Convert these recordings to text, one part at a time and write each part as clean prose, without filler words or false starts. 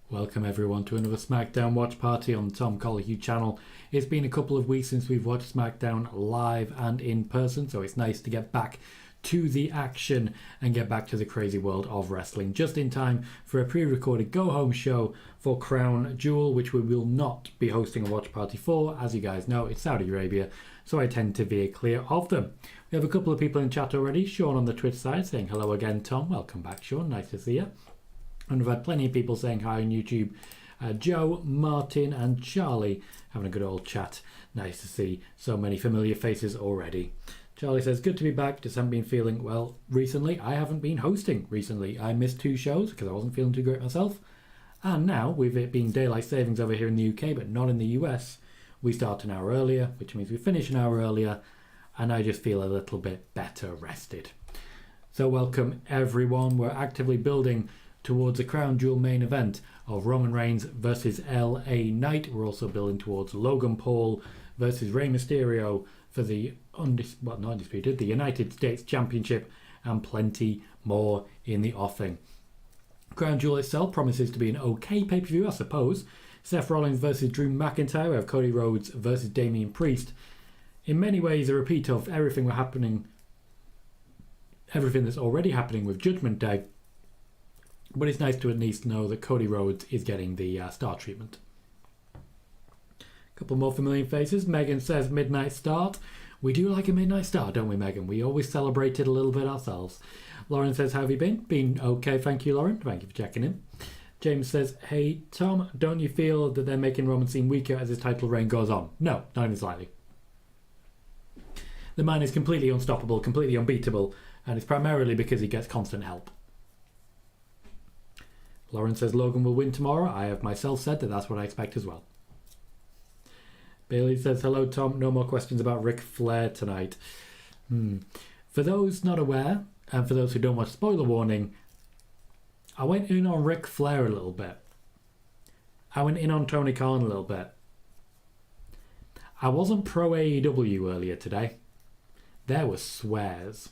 Welcome everyone to another Smackdown watch party on the Tom Colohue channel. It's been a couple of weeks since we've watched Smackdown live and in person, so it's nice to get back to the action and get back to the crazy world of wrestling just in time for a pre-recorded go-home show for Crown Jewel, which we will not be hosting a watch party for. As you guys know, it's Saudi Arabia, so I tend to veer clear of them. We have a couple of people in chat already. Sean on the Twitch side saying hello again, Tom. Welcome back, Sean. Nice to see you. And we've had plenty of people saying hi on YouTube. Joe, Martin and Charlie having a good old chat. Nice to see so many familiar faces already. Charlie says, good to be back. Just haven't been feeling well recently. I haven't been hosting recently. I missed 2 shows because I wasn't feeling too great myself. And now, with it being daylight savings over here in the UK but not in the US, we start an hour earlier, which means we finish an hour earlier. And I just feel a little bit better rested. So welcome everyone. We're actively building towards a Crown Jewel main event of Roman Reigns versus LA Knight. We're also building towards Logan Paul versus Rey Mysterio for the the United States Championship, and plenty more in the offing. Crown Jewel itself promises to be an okay pay-per-view, I suppose. Seth Rollins versus Drew McIntyre. We have Cody Rhodes versus Damian Priest. In many ways a repeat of everything that's already happening with Judgment Day. But it's nice to at least know that Cody Rhodes is getting the star treatment. A couple more familiar faces. Megan says midnight start. We do like a midnight start, don't we, Megan? We always celebrate it a little bit ourselves. Lauren says, how have you been? Been okay, thank you, Lauren. Thank you for checking in. James says, hey, Tom, don't you feel that they're making Roman seem weaker as his title reign goes on? No, not even slightly. The man is completely unstoppable, completely unbeatable, and it's primarily because he gets constant help. Lauren says Logan will win tomorrow. I have myself said that that's what I expect as well. Bailey says, hello Tom, no more questions about Ric Flair tonight. For those not aware, and for those who don't watch, spoiler warning, I went in on Ric Flair a little bit. I went in on Tony Khan a little bit. I wasn't pro AEW earlier today. There were swears.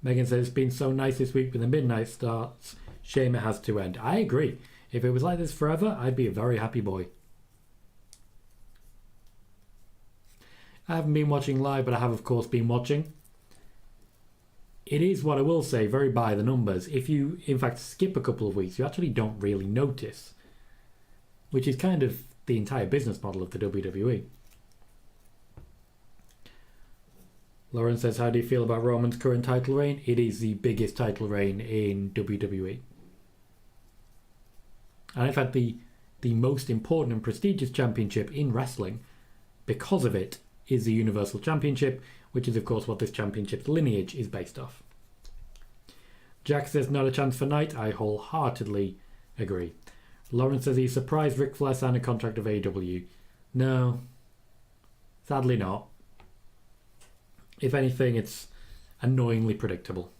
Megan says, it's been so nice this week with the midnight starts. Shame it has to end. I agree. If it was like this forever, I'd be a very happy boy. I haven't been watching live, but I have, of course, been watching. It is what I will say, very by the numbers. If you, in fact, skip a couple of weeks, you actually don't really notice. Which is kind of the entire business model of the WWE. Lauren says, how do you feel about Roman's current title reign? It is the biggest title reign in WWE. And in fact, the most important and prestigious championship in wrestling, because of it, is the Universal Championship, which is, of course, what this championship's lineage is based off. Jack says, not a chance for Knight. I wholeheartedly agree. Lauren says, he's surprised Ric Flair signed a contract of AEW. No, sadly not. If anything, it's annoyingly predictable.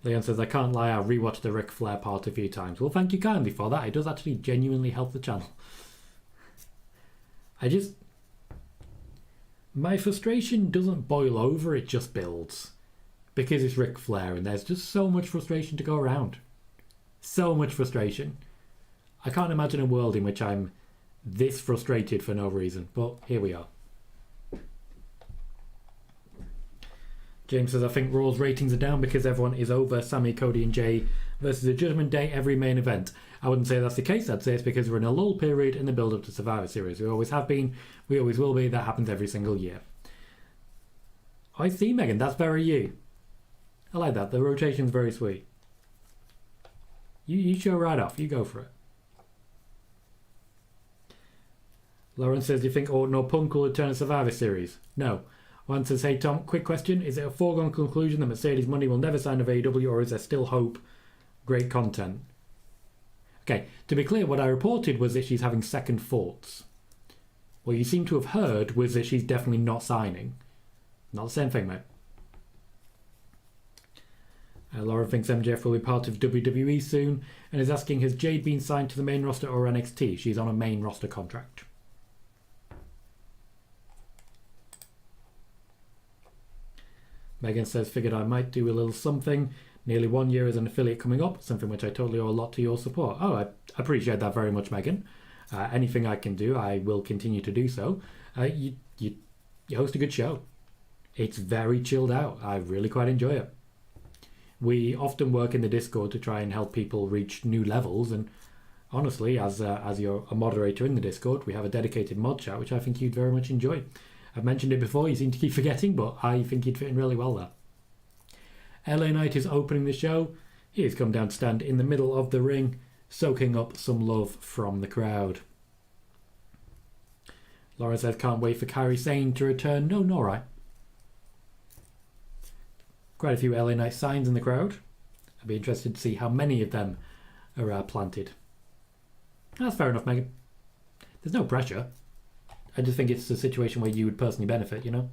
Leon says, I can't lie, I've rewatched the Ric Flair part a few times. Well, thank you kindly for that. It does actually genuinely help the channel. My frustration doesn't boil over, it just builds. Because it's Ric Flair and there's just so much frustration to go around. So much frustration. I can't imagine a world in which I'm this frustrated for no reason, but here we are. James says, I think Raw's ratings are down because everyone is over Sammy, Cody and Jay versus a Judgment Day every main event. I wouldn't say that's the case. I'd say it's because we're in a lull period in the build-up to Survivor Series. We always have been. We always will be. That happens every single year. I see, Megan. That's very you. I like that. The rotation's very sweet. You show right off. You go for it. Lauren says, do you think Orton or Punk will return to Survivor Series? No. One says, hey Tom, quick question. Is it a foregone conclusion that Mercedes Money will never sign with AEW, or is there still hope? Great content. Okay, to be clear, what I reported was that she's having second thoughts. What you seem to have heard was that she's definitely not signing. Not the same thing, mate. Laura thinks MJF will be part of WWE soon and is asking, has Jade been signed to the main roster or NXT? She's on a main roster contract. Megan says, figured I might do a little something. Nearly 1 year as an affiliate coming up, something which I totally owe a lot to your support. Oh, I appreciate that very much, Megan. Anything I can do, I will continue to do so. You host a good show. It's very chilled out. I really quite enjoy it. We often work in the Discord to try and help people reach new levels, and honestly, as you're a moderator in the Discord, we have a dedicated mod chat, which I think you'd very much enjoy. I've mentioned it before, you seem to keep forgetting, but I think you'd fit in really well there. LA Knight is opening the show. He has come down to stand in the middle of the ring, soaking up some love from the crowd. Laura says, can't wait for Kairi Sane to return. No, nor I. Quite a few LA Knight signs in the crowd. I'd be interested to see how many of them are planted. That's fair enough, Megan. There's no pressure. I just think it's a situation where you would personally benefit, you know?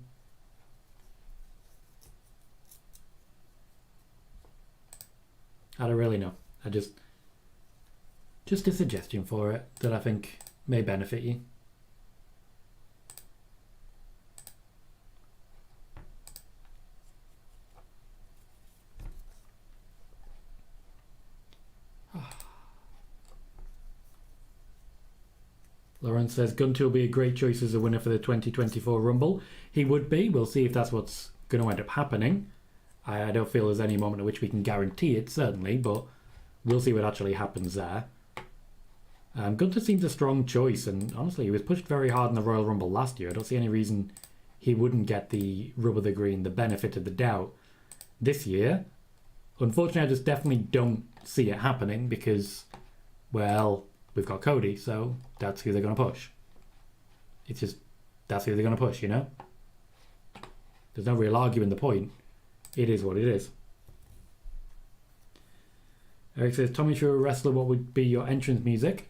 I don't really know. Just a suggestion for it that I think may benefit you. Lawrence says Gunter will be a great choice as a winner for the 2024 Rumble. He would be. We'll see if that's what's going to end up happening. I don't feel there's any moment at which we can guarantee it, certainly, but we'll see what actually happens there. Gunter seems a strong choice, and honestly, he was pushed very hard in the Royal Rumble last year. I don't see any reason he wouldn't get the rub of the green, the benefit of the doubt this year. Unfortunately, I just definitely don't see it happening because, well, we've got Cody, so that's who they're going to push. It's just, that's who they're going to push, you know? There's no real arguing the point. It is what it is. Eric says, Tommy, if you're a wrestler, what would be your entrance music?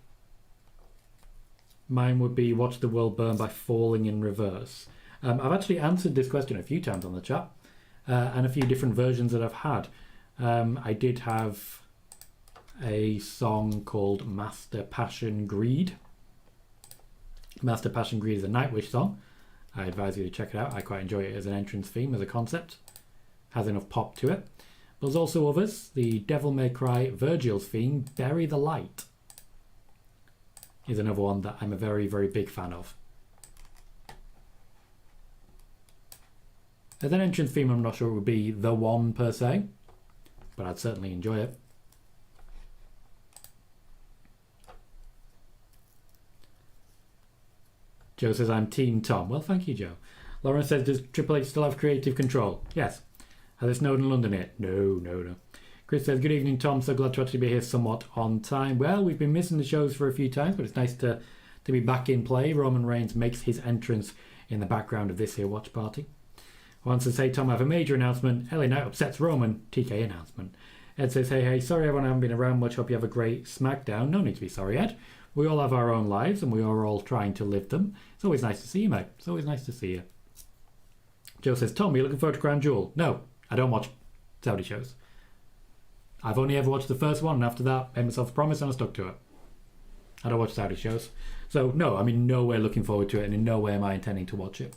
Mine would be Watch the World Burn by Falling in Reverse. I've actually answered this question a few times on the chat, and a few different versions that I've had. I did have a song called Master Passion Greed. Master Passion Greed is a Nightwish song. I advise you to check it out. I quite enjoy it as an entrance theme, as a concept. Has enough pop to it. But there's also others. The Devil May Cry Virgil's theme, Bury the Light, is another one that I'm a very, very big fan of. As an entrance theme, I'm not sure it would be the one per se, but I'd certainly enjoy it. Joe says, I'm Team Tom. Well, thank you, Joe. Lauren says, does Triple H still have creative control? Yes. Has it snowed in London yet? No. Chris says, good evening, Tom. So glad to actually be here somewhat on time. Well, we've been missing the shows for a few times, but it's nice to be back in play. Roman Reigns makes his entrance in the background of this here watch party. Wants to say, Tom, I have a major announcement. LA Knight upsets Roman. TK announcement. Ed says, hey, sorry everyone, I haven't been around much. Hope you have a great Smackdown. No need to be sorry, Ed. We all have our own lives and we are all trying to live them. It's always nice to see you, mate. It's always nice to see you. Joe says, Tom, are you looking forward to Crown Jewel? No, I don't watch Saudi shows. I've only ever watched the first one, and after that, made myself a promise and I stuck to it. I don't watch Saudi shows. So, no, I'm in no way looking forward to it, and in no way am I intending to watch it.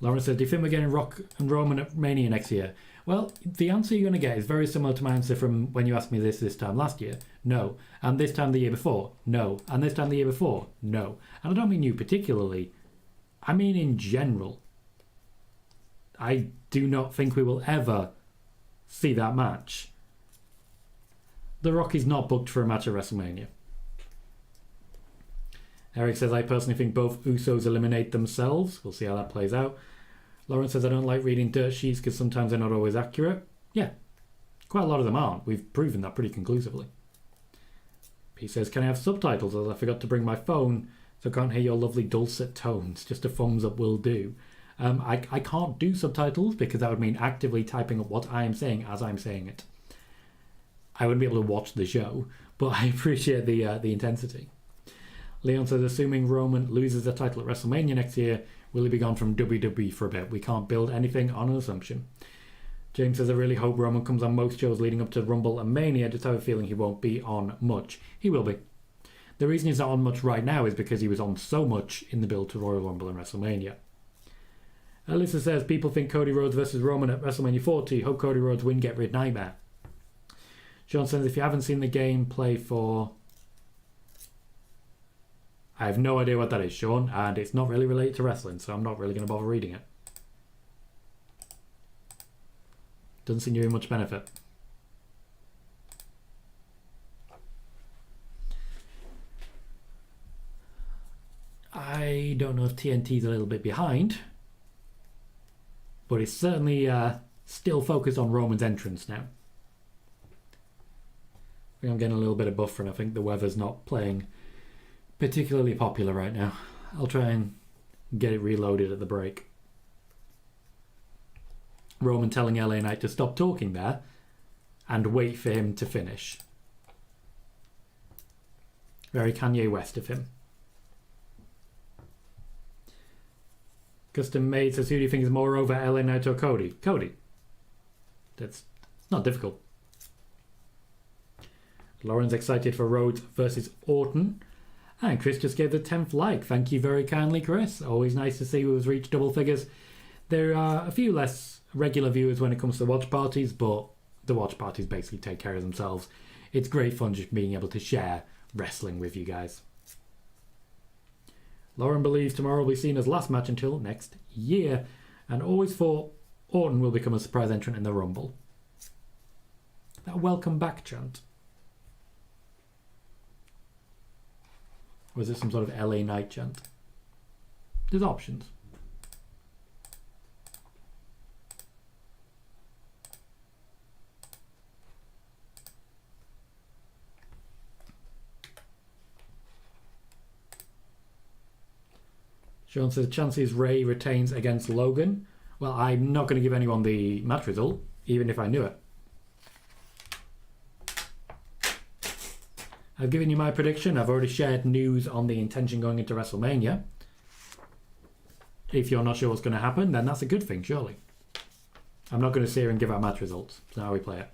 Lauren says, do you think we're getting Rock and Roman at Mania next year? Well, the answer you're going to get is very similar to my answer from when you asked me this time last year. No. And this time the year before? No. And this time the year before? No. And I don't mean you particularly. I mean in general. I do not think we will ever see that match. The Rock is not booked for a match at WrestleMania. Eric says, I personally think both Usos eliminate themselves. We'll see how that plays out. Lauren says, I don't like reading dirt sheets because sometimes they're not always accurate. Yeah, quite a lot of them aren't. We've proven that pretty conclusively. He says, can I have subtitles as I forgot to bring my phone so I can't hear your lovely dulcet tones? Just a thumbs up will do. I can't do subtitles because that would mean actively typing up what I am saying as I'm saying it. I wouldn't be able to watch the show, but I appreciate the intensity. Leon says, assuming Roman loses the title at WrestleMania next year, will he be gone from WWE for a bit? We can't build anything on an assumption. James says, I really hope Roman comes on most shows leading up to Rumble and Mania. Just have a feeling he won't be on much. He will be. The reason he's not on much right now is because he was on so much in the build to Royal Rumble and WrestleMania. Alyssa says, people think Cody Rhodes versus Roman at WrestleMania 40. Hope Cody Rhodes win, get rid Nightmare. Sean says, if you haven't seen the gameplay for... I have no idea what that is, Sean, and it's not really related to wrestling, so I'm not really going to bother reading it. Doesn't seem to be much benefit. I don't know if TNT's a little bit behind, but it's certainly still focused on Roman's entrance now. I think I'm getting a little bit of buffer, and I think the weather's not playing particularly popular right now. I'll try and get it reloaded at the break. Roman telling LA Knight to stop talking there and wait for him to finish. Very Kanye West of him. Custom Made says, who do you think is more over, LA Knight or Cody? Cody. It's not difficult. Lauren's excited for Rhodes versus Orton. And Chris just gave the 10th like. Thank you very kindly, Chris. Always nice to see who's reached double figures. There are a few less regular viewers when it comes to watch parties, but the watch parties basically take care of themselves. It's great fun just being able to share wrestling with you guys. Lauren believes tomorrow will be Cena's last match until next year, and always thought Orton will become a surprise entrant in the Rumble. That welcome back chant. Or is it some sort of LA Knight chant? There's options. Sean says, chances Ray retains against Logan. Well, I'm not going to give anyone the match result, even if I knew it. I've given you my prediction. I've already shared news on the intention going into WrestleMania. If you're not sure what's going to happen, then that's a good thing, surely. I'm not going to sit here and give out match results. That's not how we play it.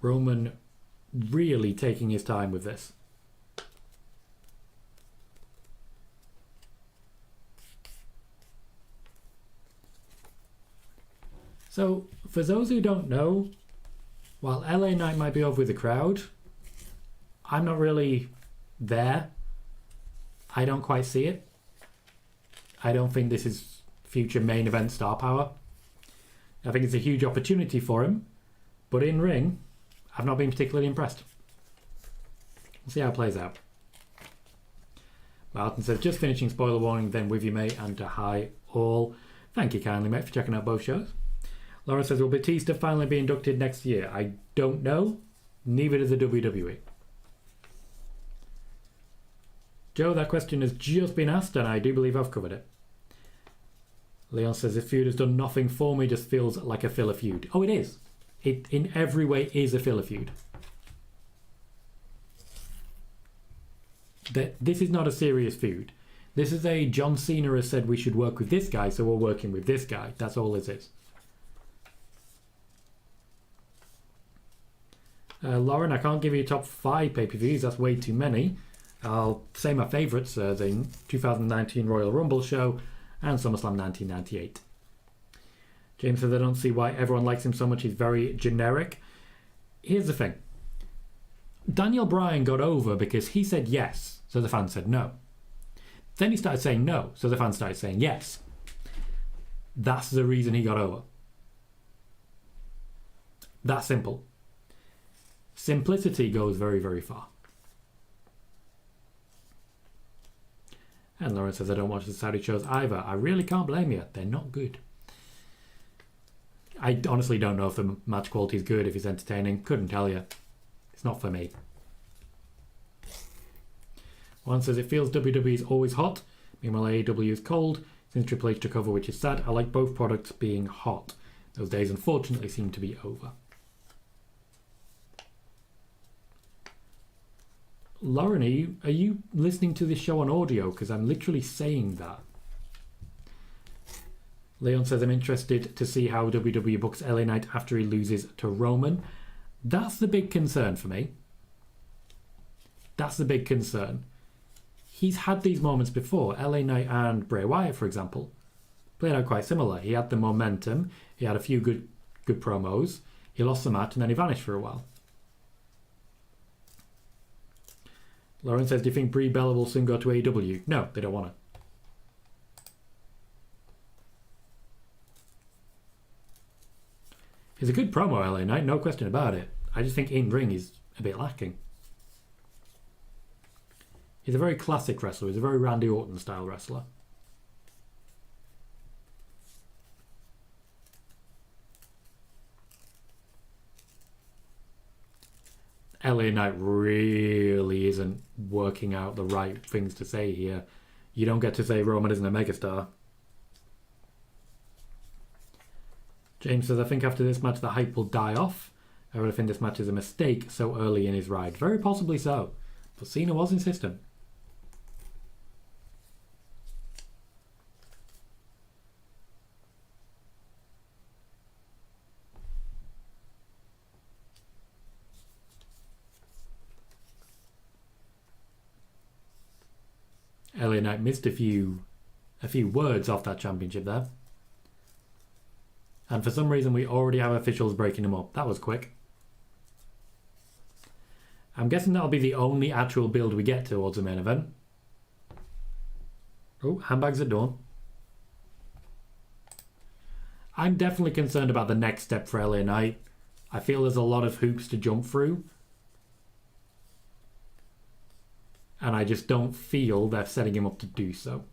Roman really taking his time with this. So, for those who don't know, while LA Knight might be over with the crowd, I'm not really there. I don't quite see it. I don't think this is future main event star power. I think it's a huge opportunity for him, but in ring, I've not been particularly impressed. We'll see how it plays out. Martin says, just finishing spoiler warning, then with you, mate, and to hi all. Thank you kindly, mate, for checking out both shows. Laura says, will Batista finally be inducted next year? I don't know. Neither does the WWE. Joe, that question has just been asked, and I do believe I've covered it. Leon says, this feud has done nothing for me, just feels like a filler feud. Oh, it is. It, in every way, is a filler feud. This is not a serious feud. This is a John Cena has said we should work with this guy, so we're working with this guy. That's all this is. Lauren, I can't give you top 5 pay-per-views. That's way too many. I'll say my favourites. The 2019 Royal Rumble show and SummerSlam 1998. James says, I don't see why everyone likes him so much. He's very generic. Here's the thing. Daniel Bryan got over because he said yes, so the fans said no. Then he started saying no, so the fans started saying yes. That's the reason he got over. That simple. Simplicity goes very, very far. And Lauren says, I don't watch the Saudi shows either. I really can't blame you. They're not good. I honestly don't know if the match quality is good, if it's entertaining. Couldn't tell you. It's not for me. One says, it feels WWE is always hot. Meanwhile, AEW is cold. Since Triple H took over, which is sad. I like both products being hot. Those days, unfortunately, seem to be over. Lauren, are you listening to this show on audio? Because I'm literally saying that. Leon says, I'm interested to see how WWE books LA Knight after he loses to Roman. That's the big concern for me. That's the big concern. He's had these moments before. LA Knight and Bray Wyatt, for example, played out quite similar. He had the momentum. He had a few good promos. He lost the match and then he vanished for a while. Lauren says, do you think Brie Bella will soon go to AEW? No, they don't want to. He's a good promo, LA Knight, no question about it. I just think in ring he's a bit lacking. He's a very classic wrestler. He's a very Randy Orton style wrestler. LA Knight really isn't working out the right things to say here. You don't get to say Roman isn't a megastar. James says, I think after this match the hype will die off. I really think this match is a mistake so early in his ride. Very possibly so. But Cena was insistent. LA Knight missed a few words off that championship there. And for some reason we already have officials breaking him up. That was quick. I'm guessing that'll be the only actual build we get towards the main event. Oh, handbags at dawn. I'm definitely concerned about the next step for LA Knight. I feel there's a lot of hoops to jump through. And I just don't feel they're setting him up to do so.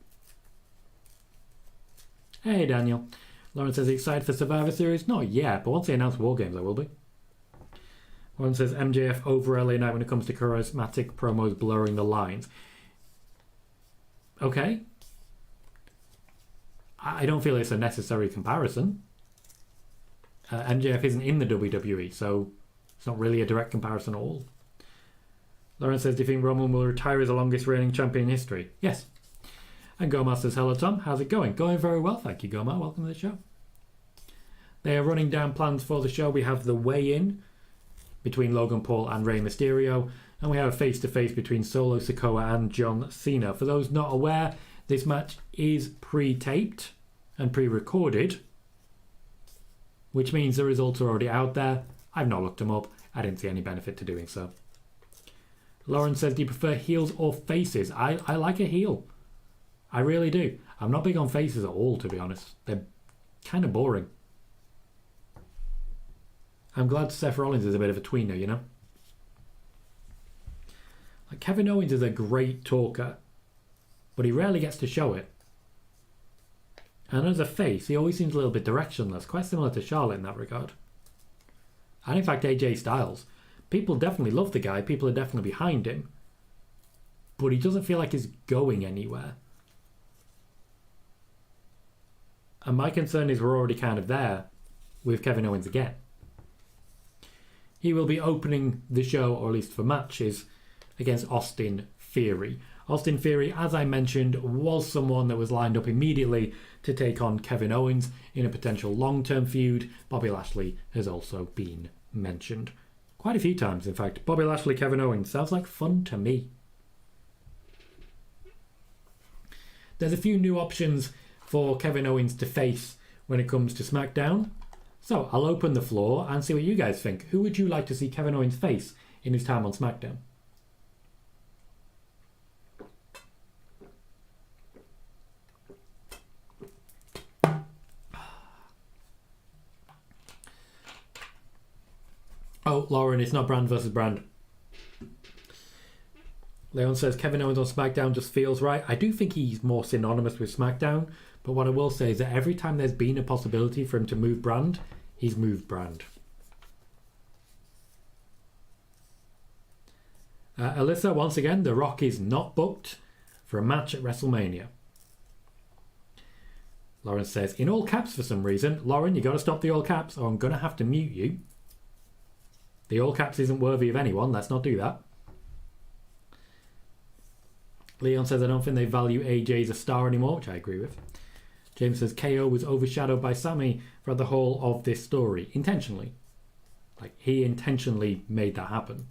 Hey, Daniel. Lauren says, excited for Survivor Series? Not yet, but once they announce War Games, I will be. Lauren says, MJF over LA Knight when it comes to charismatic promos blurring the lines. Okay. I don't feel it's a necessary comparison. MJF isn't in the WWE, so it's not really a direct comparison at all. Lauren says, do you think Roman will retire as the longest reigning champion in history? Yes. And Gomar says, hello Tom, how's it going? Going very well, thank you Gomar, welcome to the show. They are running down plans for the show. We have the weigh-in between Logan Paul and Rey Mysterio, and we have a face-to-face between Solo Sikoa and John Cena. For those not aware, this match is pre-taped and pre-recorded, which means the results are already out there. I've not looked them up. I didn't see any benefit to doing so. Lauren says, do you prefer heels or faces? I like a heel. I really do. I'm not big on faces at all, to be honest. They're kind of boring. I'm glad Seth Rollins is a bit of a tweener, you know? Like Kevin Owens is a great talker, but he rarely gets to show it. And as a face, he always seems a little bit directionless, quite similar to Charlotte in that regard. And in fact, AJ Styles. People definitely love the guy, people are definitely behind him, but he doesn't feel like he's going anywhere. And my concern is we're already kind of there with Kevin Owens again. He will be opening the show, or at least for matches, against Austin Theory. Austin Theory, as I mentioned, was someone that was lined up immediately to take on Kevin Owens in a potential long-term feud. Bobby Lashley has also been mentioned. Quite a few times, in fact. Bobby Lashley, Kevin Owens. Sounds like fun to me. There's a few new options for Kevin Owens to face when it comes to Smackdown. So I'll open the floor and see what you guys think. Who would you like to see Kevin Owens face in his time on Smackdown? Oh, Lauren, it's not brand versus brand. Leon says Kevin Owens on SmackDown just feels right. I do think he's more synonymous with SmackDown, but what I will say is that every time there's been a possibility for him to move brand, he's moved brand. Alyssa, once again, The Rock is not booked for a match at WrestleMania. Lauren says, in all caps for some reason. Lauren, you got to stop the all caps or I'm going to have to mute you. The all caps isn't worthy of anyone. Let's not do that. Leon says, I don't think they value AJ as a star anymore, which I agree with. James says, KO was overshadowed by Sammy throughout the whole of this story. Intentionally. Like, he intentionally made that happen.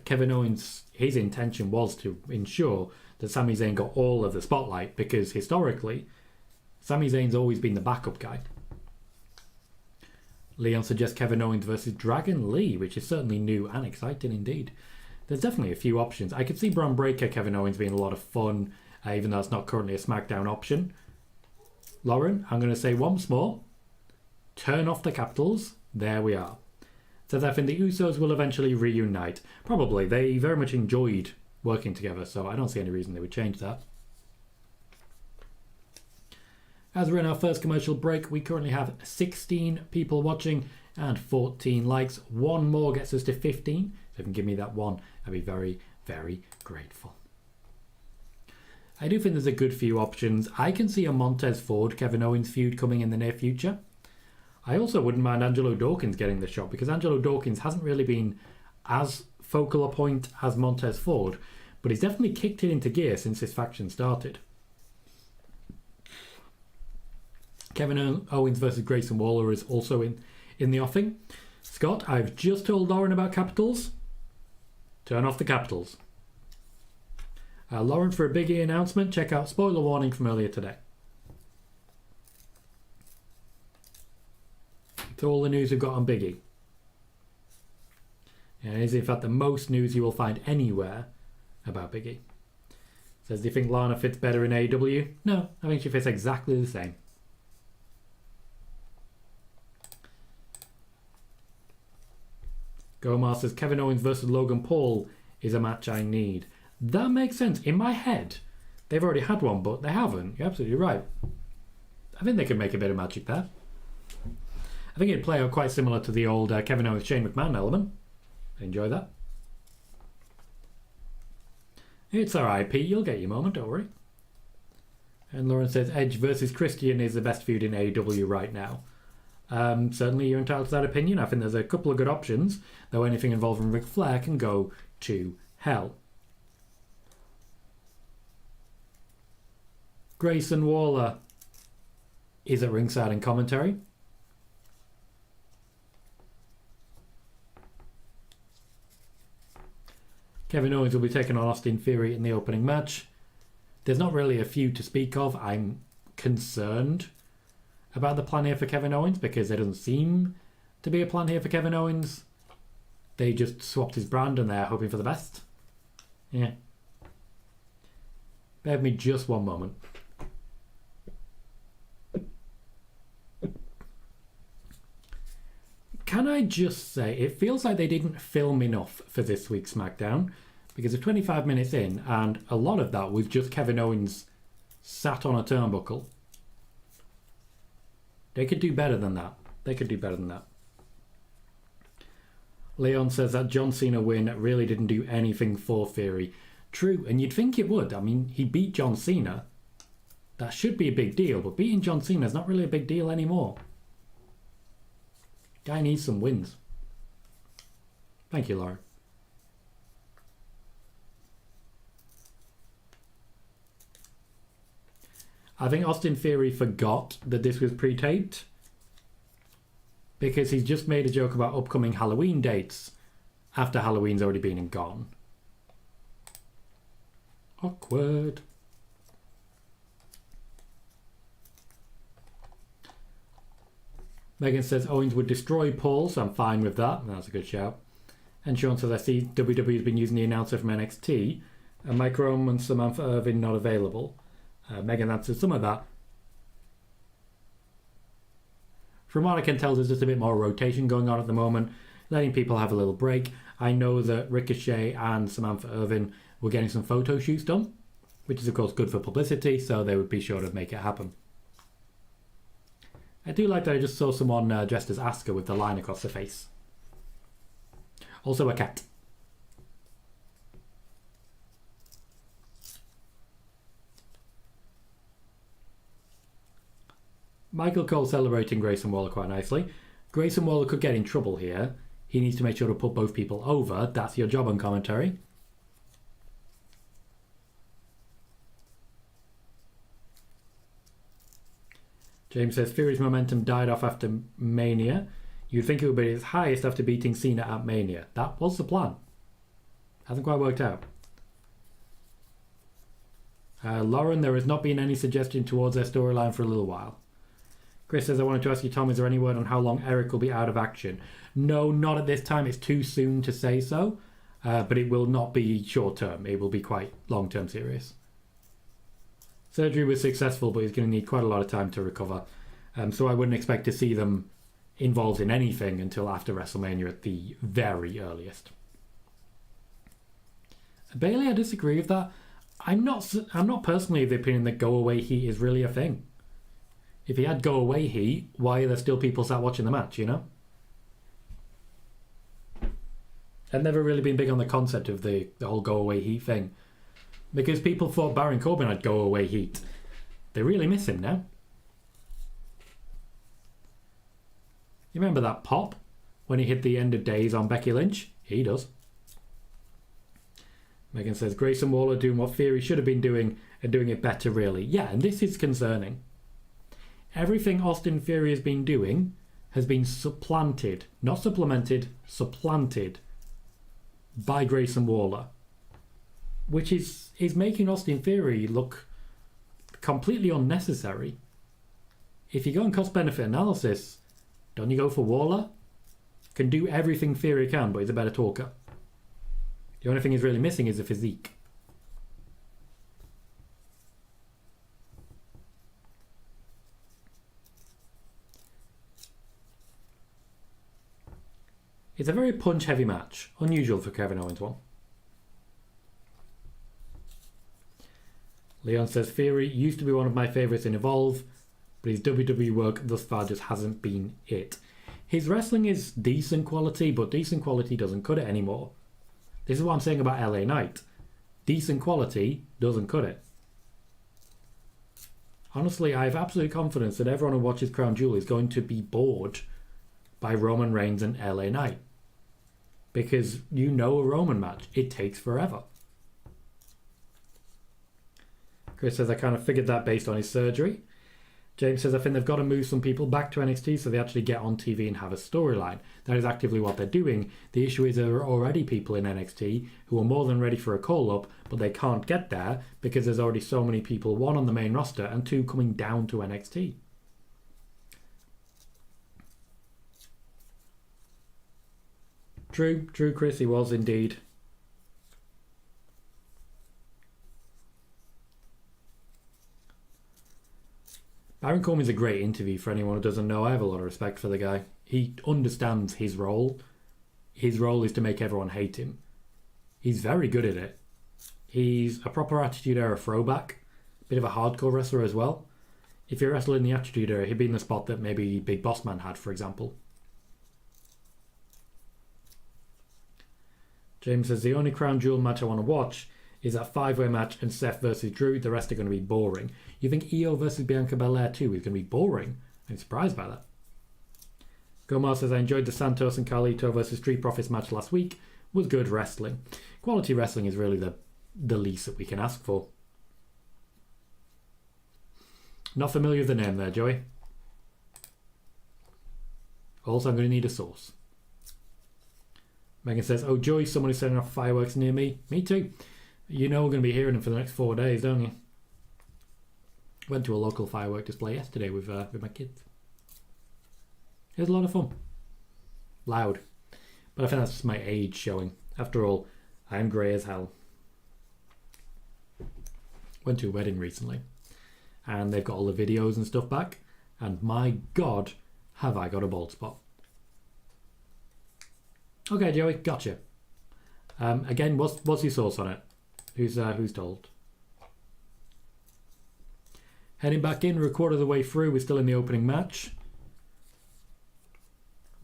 Kevin Owens, his intention was to ensure that Sami Zayn got all of the spotlight, because historically, Sami Zayn's always been the backup guy. Leon suggests Kevin Owens versus Dragon Lee, which is certainly new and exciting indeed. There's definitely a few options. I could see Braun Breaker, Kevin Owens being a lot of fun, even though it's not currently a SmackDown option. Lauren, I'm going to say once more, turn off the capitals. There we are. Says I think the Usos will eventually reunite. Probably. They very much enjoyed working together, so I don't see any reason they would change that. As we're in our first commercial break, we currently have 16 people watching and 14 likes. One more gets us to 15. So if you can give me that one, I'd be very, very grateful. I do think there's a good few options. I can see a Montez Ford, Kevin Owens feud coming in the near future. I also wouldn't mind Angelo Dawkins getting the shot, because Angelo Dawkins hasn't really been as focal a point as Montez Ford, but he's definitely kicked it into gear since this faction started. Kevin Owens versus Grayson Waller is also in the offing. Scott, I've just told Lauren about capitals. Turn off the capitals. Lauren, for a Big E announcement, check out spoiler warning from earlier today. It's all the news we've got on Big E. And it is in fact the most news you will find anywhere about Big E. Says, do you think Lana fits better in AEW? No, I think she fits exactly the same. Gomar says, Kevin Owens versus Logan Paul is a match I need. That makes sense. In my head, they've already had one, but they haven't. You're absolutely right. I think they could make a bit of magic there. I think it'd play out quite similar to the old Kevin Owens Shane McMahon element. Enjoy that. It's alright, Pete. You'll get your moment, don't worry. And Lauren says, Edge versus Christian is the best feud in AEW right now. Certainly you're entitled to that opinion. I think there's a couple of good options, though anything involving Ric Flair can go to hell. Grayson Waller is at ringside in commentary. Kevin Owens will be taking on Austin Theory in the opening match. There's not really a feud to speak of. I'm concerned about the plan here for Kevin Owens, because there doesn't seem to be a plan here for Kevin Owens. They just swapped his brand and they're hoping for the best. Yeah. Bear with me just one moment. Can I just say, it feels like they didn't film enough for this week's SmackDown, because of 25 minutes in, and a lot of that was just Kevin Owens sat on a turnbuckle. They could do better than that. They could do better than that. Leon says that John Cena win really didn't do anything for Theory. True, and you'd think it would. I mean, he beat John Cena. That should be a big deal, but beating John Cena is not really a big deal anymore. Guy needs some wins. Thank you, Laura. I think Austin Theory forgot that this was pre-taped, because he's just made a joke about upcoming Halloween dates after Halloween's already been and gone. Awkward. Megan says Owens would destroy Paul, so I'm fine with that. That's a good shout. And Sean says, I see WWE's been using the announcer from NXT, and Mike Rome and Samantha Irvin not available. Megan answers some of that. From what I can tell, there's just a bit more rotation going on at the moment, letting people have a little break. I know that Ricochet and Samantha Irvin were getting some photo shoots done, which is of course good for publicity, so they would be sure to make it happen. I do like that I just saw someone dressed as Asuka with the line across the face. Also a cat. Michael Cole celebrating Grayson Waller quite nicely. Grayson Waller could get in trouble here. He needs to make sure to put both people over. That's your job on commentary. James says, Fury's momentum died off after Mania. You'd think it would be its highest after beating Cena at Mania. That was the plan. Hasn't quite worked out. Lauren, there has not been any suggestion towards their storyline for a little while. Chris says, I wanted to ask you, Tom, is there any word on how long Eric will be out of action? No, not at this time. It's too soon to say so. But it will not be short term. It will be quite long term serious. Surgery was successful, but he's going to need quite a lot of time to recover. So I wouldn't expect to see them involved in anything until after WrestleMania at the very earliest. Bayley, I disagree with that. I'm not personally of the opinion that go away heat is really a thing. If he had go away heat, why are there still people sat watching the match, you know? I've never really been big on the concept of the whole go away heat thing. Because people thought Baron Corbin had go away heat. They really miss him now. You remember that pop when he hit the end of days on Becky Lynch? He does. Megan says, Grayson Waller doing what Theory should have been doing and doing it better, really. Yeah, and this is concerning. Everything Austin Theory has been doing has been supplanted, not supplemented, supplanted by Grayson Waller. Which is making Austin Theory look completely unnecessary. If you go on cost-benefit analysis, don't you go for Waller? Can do everything Theory can, but he's a better talker. The only thing he's really missing is the physique. It's a very punch-heavy match. Unusual for Kevin Owens one. Leon says, Theory used to be one of my favourites in Evolve, but his WWE work thus far just hasn't been it. His wrestling is decent quality, but decent quality doesn't cut it anymore. This is what I'm saying about LA Knight. Decent quality doesn't cut it. Honestly, I have absolute confidence that everyone who watches Crown Jewel is going to be bored by Roman Reigns and LA Knight. Because you know a Roman match. It takes forever. Chris says, I kind of figured that based on his surgery. James says, I think they've got to move some people back to NXT so they actually get on TV and have a storyline. That is actively what they're doing. The issue is there are already people in NXT who are more than ready for a call-up, but they can't get there because there's already so many people, one on the main roster and two coming down to NXT. True, Chris, he was indeed. Baron Corbin's a great interview for anyone who doesn't know. I have a lot of respect for the guy. He understands his role. His role is to make everyone hate him. He's very good at it. He's a proper Attitude Era throwback. Bit of a hardcore wrestler as well. If you wrestle in the Attitude Era, he'd be in the spot that maybe Big Boss Man had, for example. James says, the only Crown Jewel match I want to watch is that 5-way match and Seth versus Drew. The rest are going to be boring. You think EO versus Bianca Belair too is going to be boring? I'm surprised by that. Gomar says, I enjoyed the Santos and Carlito versus Street Profits match last week. Was good wrestling. Quality wrestling is really the least that we can ask for. Not familiar with the name there, Joey. Also, I'm going to need a source. Megan says, oh, Joey, someone is setting off fireworks near me. Me too. You know we're going to be hearing them for the next 4 days, don't you? Went to a local firework display yesterday with my kids. It was a lot of fun. Loud. But I think that's just my age showing. After all, I'm grey as hell. Went to a wedding recently. And they've got all the videos and stuff back. And my God, have I got a bald spot. Okay, Joey, gotcha. Again, what's your source on it? Who's told? Heading back in, we're a quarter of the way through. We're still in the opening match.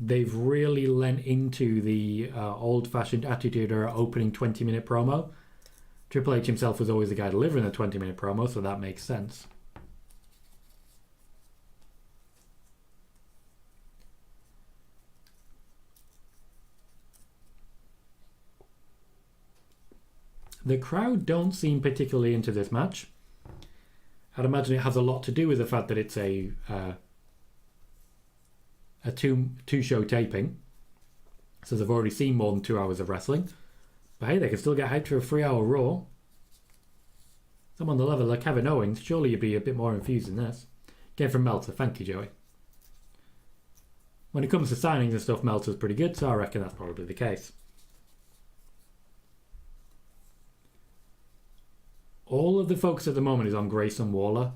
They've really lent into the old-fashioned Attitude Era opening 20-minute promo. Triple H himself was always the guy delivering the 20-minute promo, so that makes sense. The crowd don't seem particularly into this match. I'd imagine it has a lot to do with the fact that it's a two-show taping. So they've already seen more than 2 hours of wrestling. But hey, they can still get hyped for a 3-hour Raw. I'm on the level of Kevin Owens. Surely you'd be a bit more infused in this. Game from Meltzer. Thank you, Joey. When it comes to signings and stuff, Meltzer's pretty good, so I reckon that's probably the case. All of the focus at the moment is on Grayson Waller.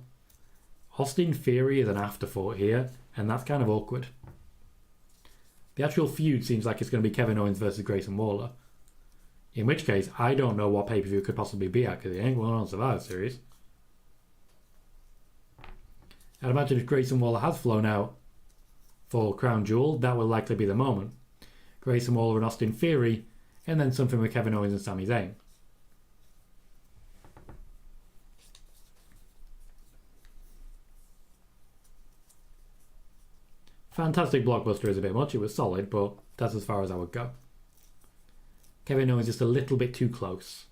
Austin Theory is an afterthought here, and that's kind of awkward. The actual feud seems like it's going to be Kevin Owens versus Grayson Waller. In which case, I don't know what pay-per-view it could possibly be at, because it ain't going on Survivor Series. I'd imagine if Grayson Waller has flown out for Crown Jewel, that will likely be the moment. Grayson Waller and Austin Theory, and then something with Kevin Owens and Sami Zayn. Fantastic Blockbuster is a bit much. It was solid, but that's as far as I would go. Kevin Owens just a little bit too close.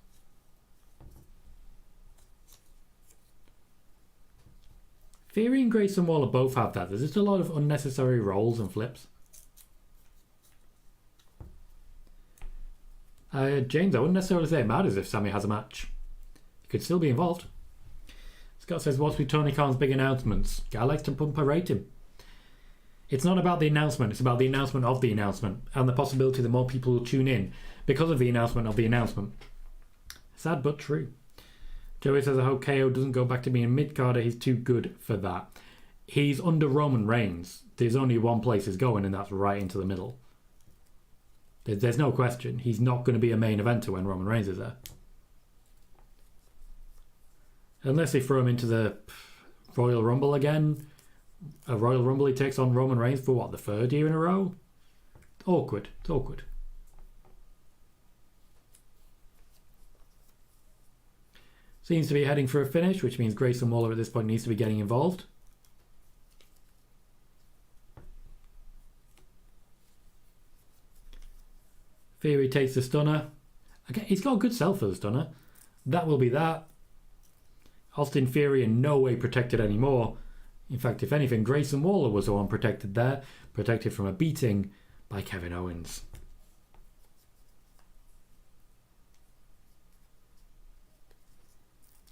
Theory and Grayson Waller both have that. There's just a lot of unnecessary rolls and flips. James, I wouldn't necessarily say it matters if Sami has a match. He could still be involved. Scott says, what's with Tony Khan's big announcements? Guy likes to pump a rating. It's not about the announcement, it's about the announcement of the announcement and the possibility that more people will tune in because of the announcement of the announcement. Sad but true. Joey says, I hope KO doesn't go back to being mid-carder. He's too good for that. He's under Roman Reigns. There's only one place he's going, and that's right into the middle. There's no question. He's not going to be a main eventer when Roman Reigns is there. Unless they throw him into the Royal Rumble again. A Royal Rumble he takes on Roman Reigns for what, the 3rd year in a row? Awkward. It's awkward. Seems to be heading for a finish, which means Grayson Waller at this point needs to be getting involved. Theory takes the stunner. Okay, he's got a good sell for the stunner. That will be that. Austin Theory in no way protected anymore. In fact, if anything, Grayson Waller was the one protected there, protected from a beating by Kevin Owens.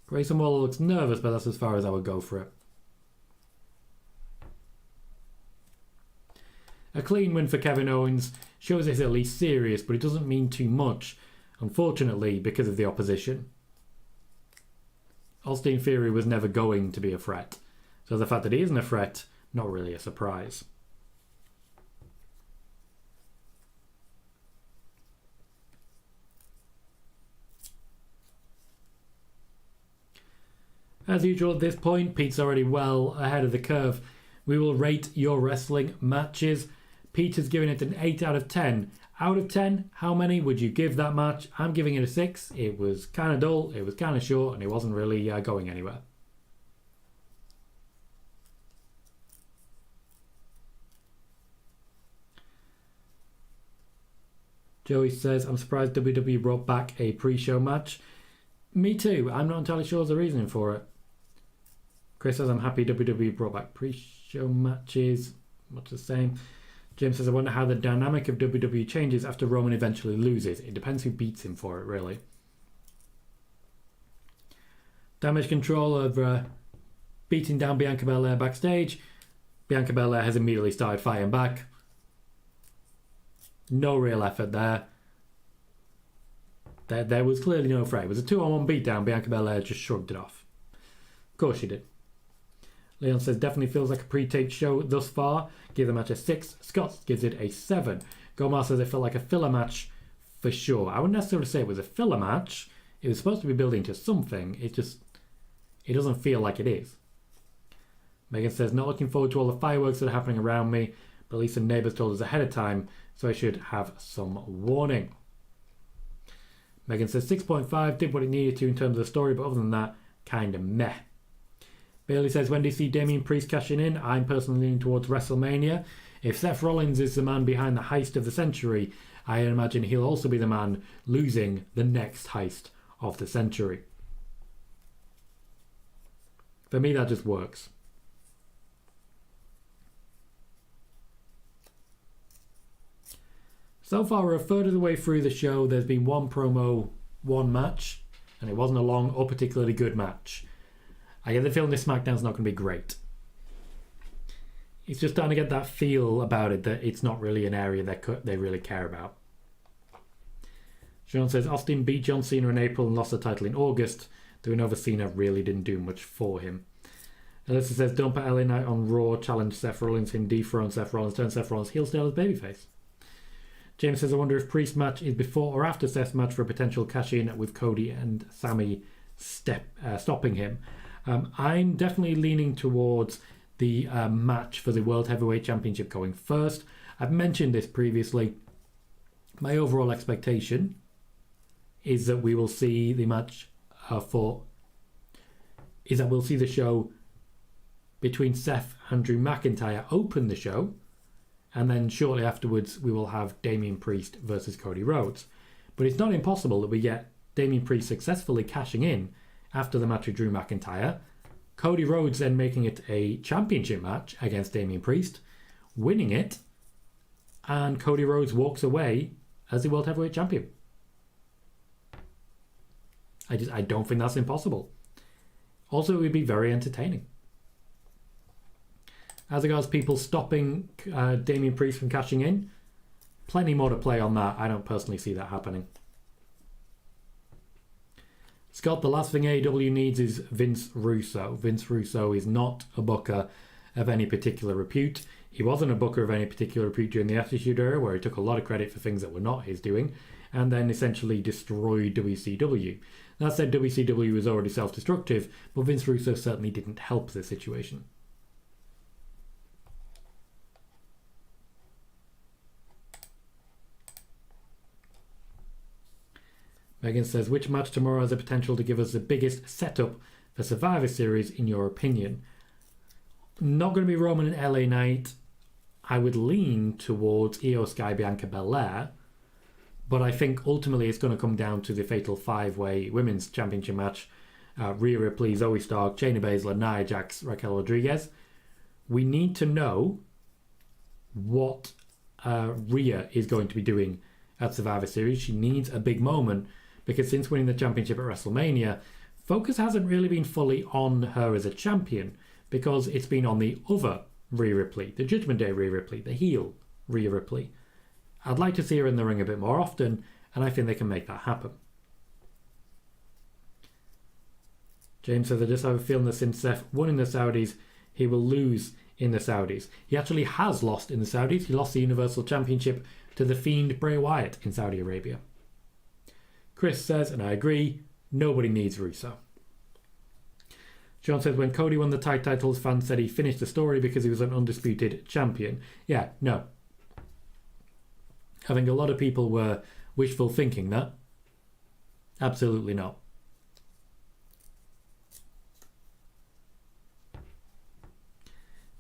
Grayson Waller looks nervous, but that's as far as I would go for it. A clean win for Kevin Owens shows he's at least serious, but it doesn't mean too much, unfortunately, because of the opposition. Austin Theory was never going to be a threat, so the fact that he isn't a threat, not really a surprise. As usual at this point, Pete's already well ahead of the curve. We will rate your wrestling matches. Pete has given it an 8 out of 10. Out of 10, how many would you give that match? I'm giving it a 6. It was kind of dull, it was kind of short, and it wasn't really going anywhere. Joey says, I'm surprised WWE brought back a pre-show match. Me too. I'm not entirely sure the reasoning for it. Chris says, I'm happy WWE brought back pre-show matches. Much the same. Jim says, I wonder how the dynamic of WWE changes after Roman eventually loses. It depends who beats him for it, really. Damage control of beating down Bianca Belair backstage. Bianca Belair has immediately started fighting back. No real effort there. There was clearly no fray. It was a 2-on-1 beatdown. Bianca Belair just shrugged it off. Of course she did. Leon says, definitely feels like a pre-taped show thus far. Give the match a 6. Scott gives it a 7. Gomar says it felt like a filler match for sure. I wouldn't necessarily say it was a filler match. It was supposed to be building to something. It doesn't feel like it is. Megan says, not looking forward to all the fireworks that are happening around me. But at least the neighbours told us ahead of time, so I should have some warning. Megan says 6.5, did what it needed to in terms of the story, but other than that, kind of meh. Bayley says, when do you see Damian Priest cashing in? I'm personally leaning towards WrestleMania. If Seth Rollins is the man behind the heist of the century, I imagine he'll also be the man losing the next heist of the century. For me, that just works. So far, we're a third of the way through the show. There's been one promo, one match, and it wasn't a long or particularly good match. I get the feeling this SmackDown's not going to be great. It's just starting to get that feel about it that it's not really an area they really care about. Sean says, Austin beat John Cena in April and lost the title in August. The win over Cena really didn't do much for him. Alyssa says, don't put LA Knight on Raw, challenge Seth Rollins, him dethrone Seth Rollins, turn Seth Rollins heel, still as babyface. James says, I wonder if Priest's match is before or after Seth's match for a potential cash-in with Cody and Sami stopping him. I'm definitely leaning towards the match for the World Heavyweight Championship going first. I've mentioned this previously. My overall expectation is that we will see the match we'll see the show between Seth and Drew McIntyre open the show, and then shortly afterwards we will have Damian Priest versus Cody Rhodes. But it's not impossible that we get Damian Priest successfully cashing in after the match with Drew McIntyre, Cody Rhodes then making it a championship match against Damian Priest, winning it, and Cody Rhodes walks away as the World Heavyweight Champion. I don't think that's impossible. Also, it would be very entertaining. As regards people stopping Damian Priest from cashing in, plenty more to play on that. I don't personally see that happening. Scott, the last thing AEW needs is Vince Russo. Vince Russo is not a booker of any particular repute. He wasn't a booker of any particular repute during the Attitude Era, where he took a lot of credit for things that were not his doing, and then essentially destroyed WCW. That said, WCW was already self-destructive, but Vince Russo certainly didn't help the situation. Megan says, which match tomorrow has the potential to give us the biggest setup for Survivor Series, in your opinion? Not going to be Roman and LA Knight. I would lean towards Io Sky, Bianca Belair, but I think ultimately it's going to come down to the Fatal 5-Way Women's Championship match. Rhea Ripley, Zoe Stark, Shayna Baszler, Nia Jax, Raquel Rodriguez. We need to know what Rhea is going to be doing at Survivor Series. She needs a big moment, because since winning the championship at WrestleMania, focus hasn't really been fully on her as a champion, because it's been on the other Rhea Ripley, the Judgment Day Rhea Ripley, the heel Rhea Ripley. I'd like to see her in the ring a bit more often, and I think they can make that happen. James says, I just have a feeling that since Seth won in the Saudis, he will lose in the Saudis. He actually has lost in the Saudis. He lost the Universal Championship to the Fiend Bray Wyatt in Saudi Arabia. Chris says, and I agree, nobody needs Russo. John says, when Cody won the tag titles, fans said he finished the story because he was an undisputed champion. Yeah, no. I think a lot of people were wishful thinking that. Absolutely not.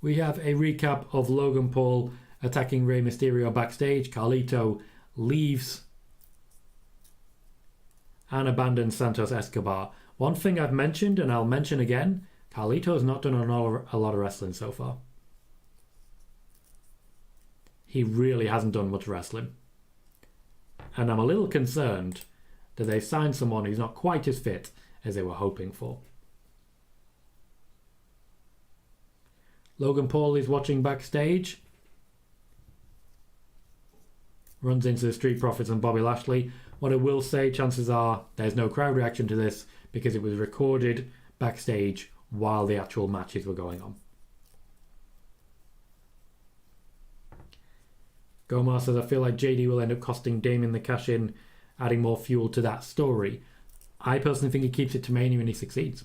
We have a recap of Logan Paul attacking Rey Mysterio backstage. Carlito leaves and abandons Santos Escobar. One thing I've mentioned, and I'll mention again, Carlito's not done a lot of wrestling so far. He really hasn't done much wrestling. And I'm a little concerned that they signed someone who's not quite as fit as they were hoping for. Logan Paul is watching backstage. Runs into the Street Profits and Bobby Lashley. What I will say, chances are there's no crowd reaction to this because it was recorded backstage while the actual matches were going on. Gomar says, I feel like JD will end up costing Damien the cash-in, adding more fuel to that story. I personally think he keeps it to Mania and he succeeds.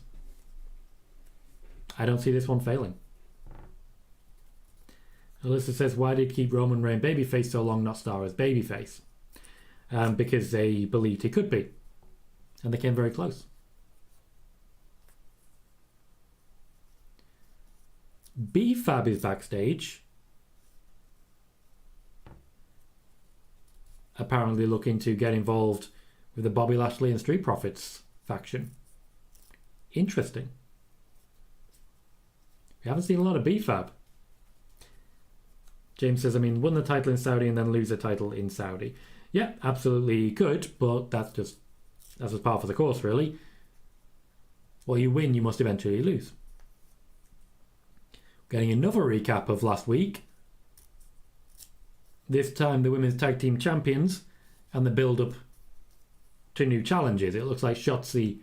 I don't see this one failing. Alyssa says, why did keep Roman Reigns babyface so long, not star as babyface? Because they believed he could be. And they came very close. B-Fab is backstage. Apparently looking to get involved with the Bobby Lashley and Street Profits faction. Interesting. We haven't seen a lot of B-Fab. James says, I mean, won the title in Saudi and then lose the title in Saudi. Yeah, absolutely could, but that's just par for the course, really. Well, you win, you must eventually lose. Getting another recap of last week. This time the women's tag team champions and the build-up to new challenges. It looks like Shotzi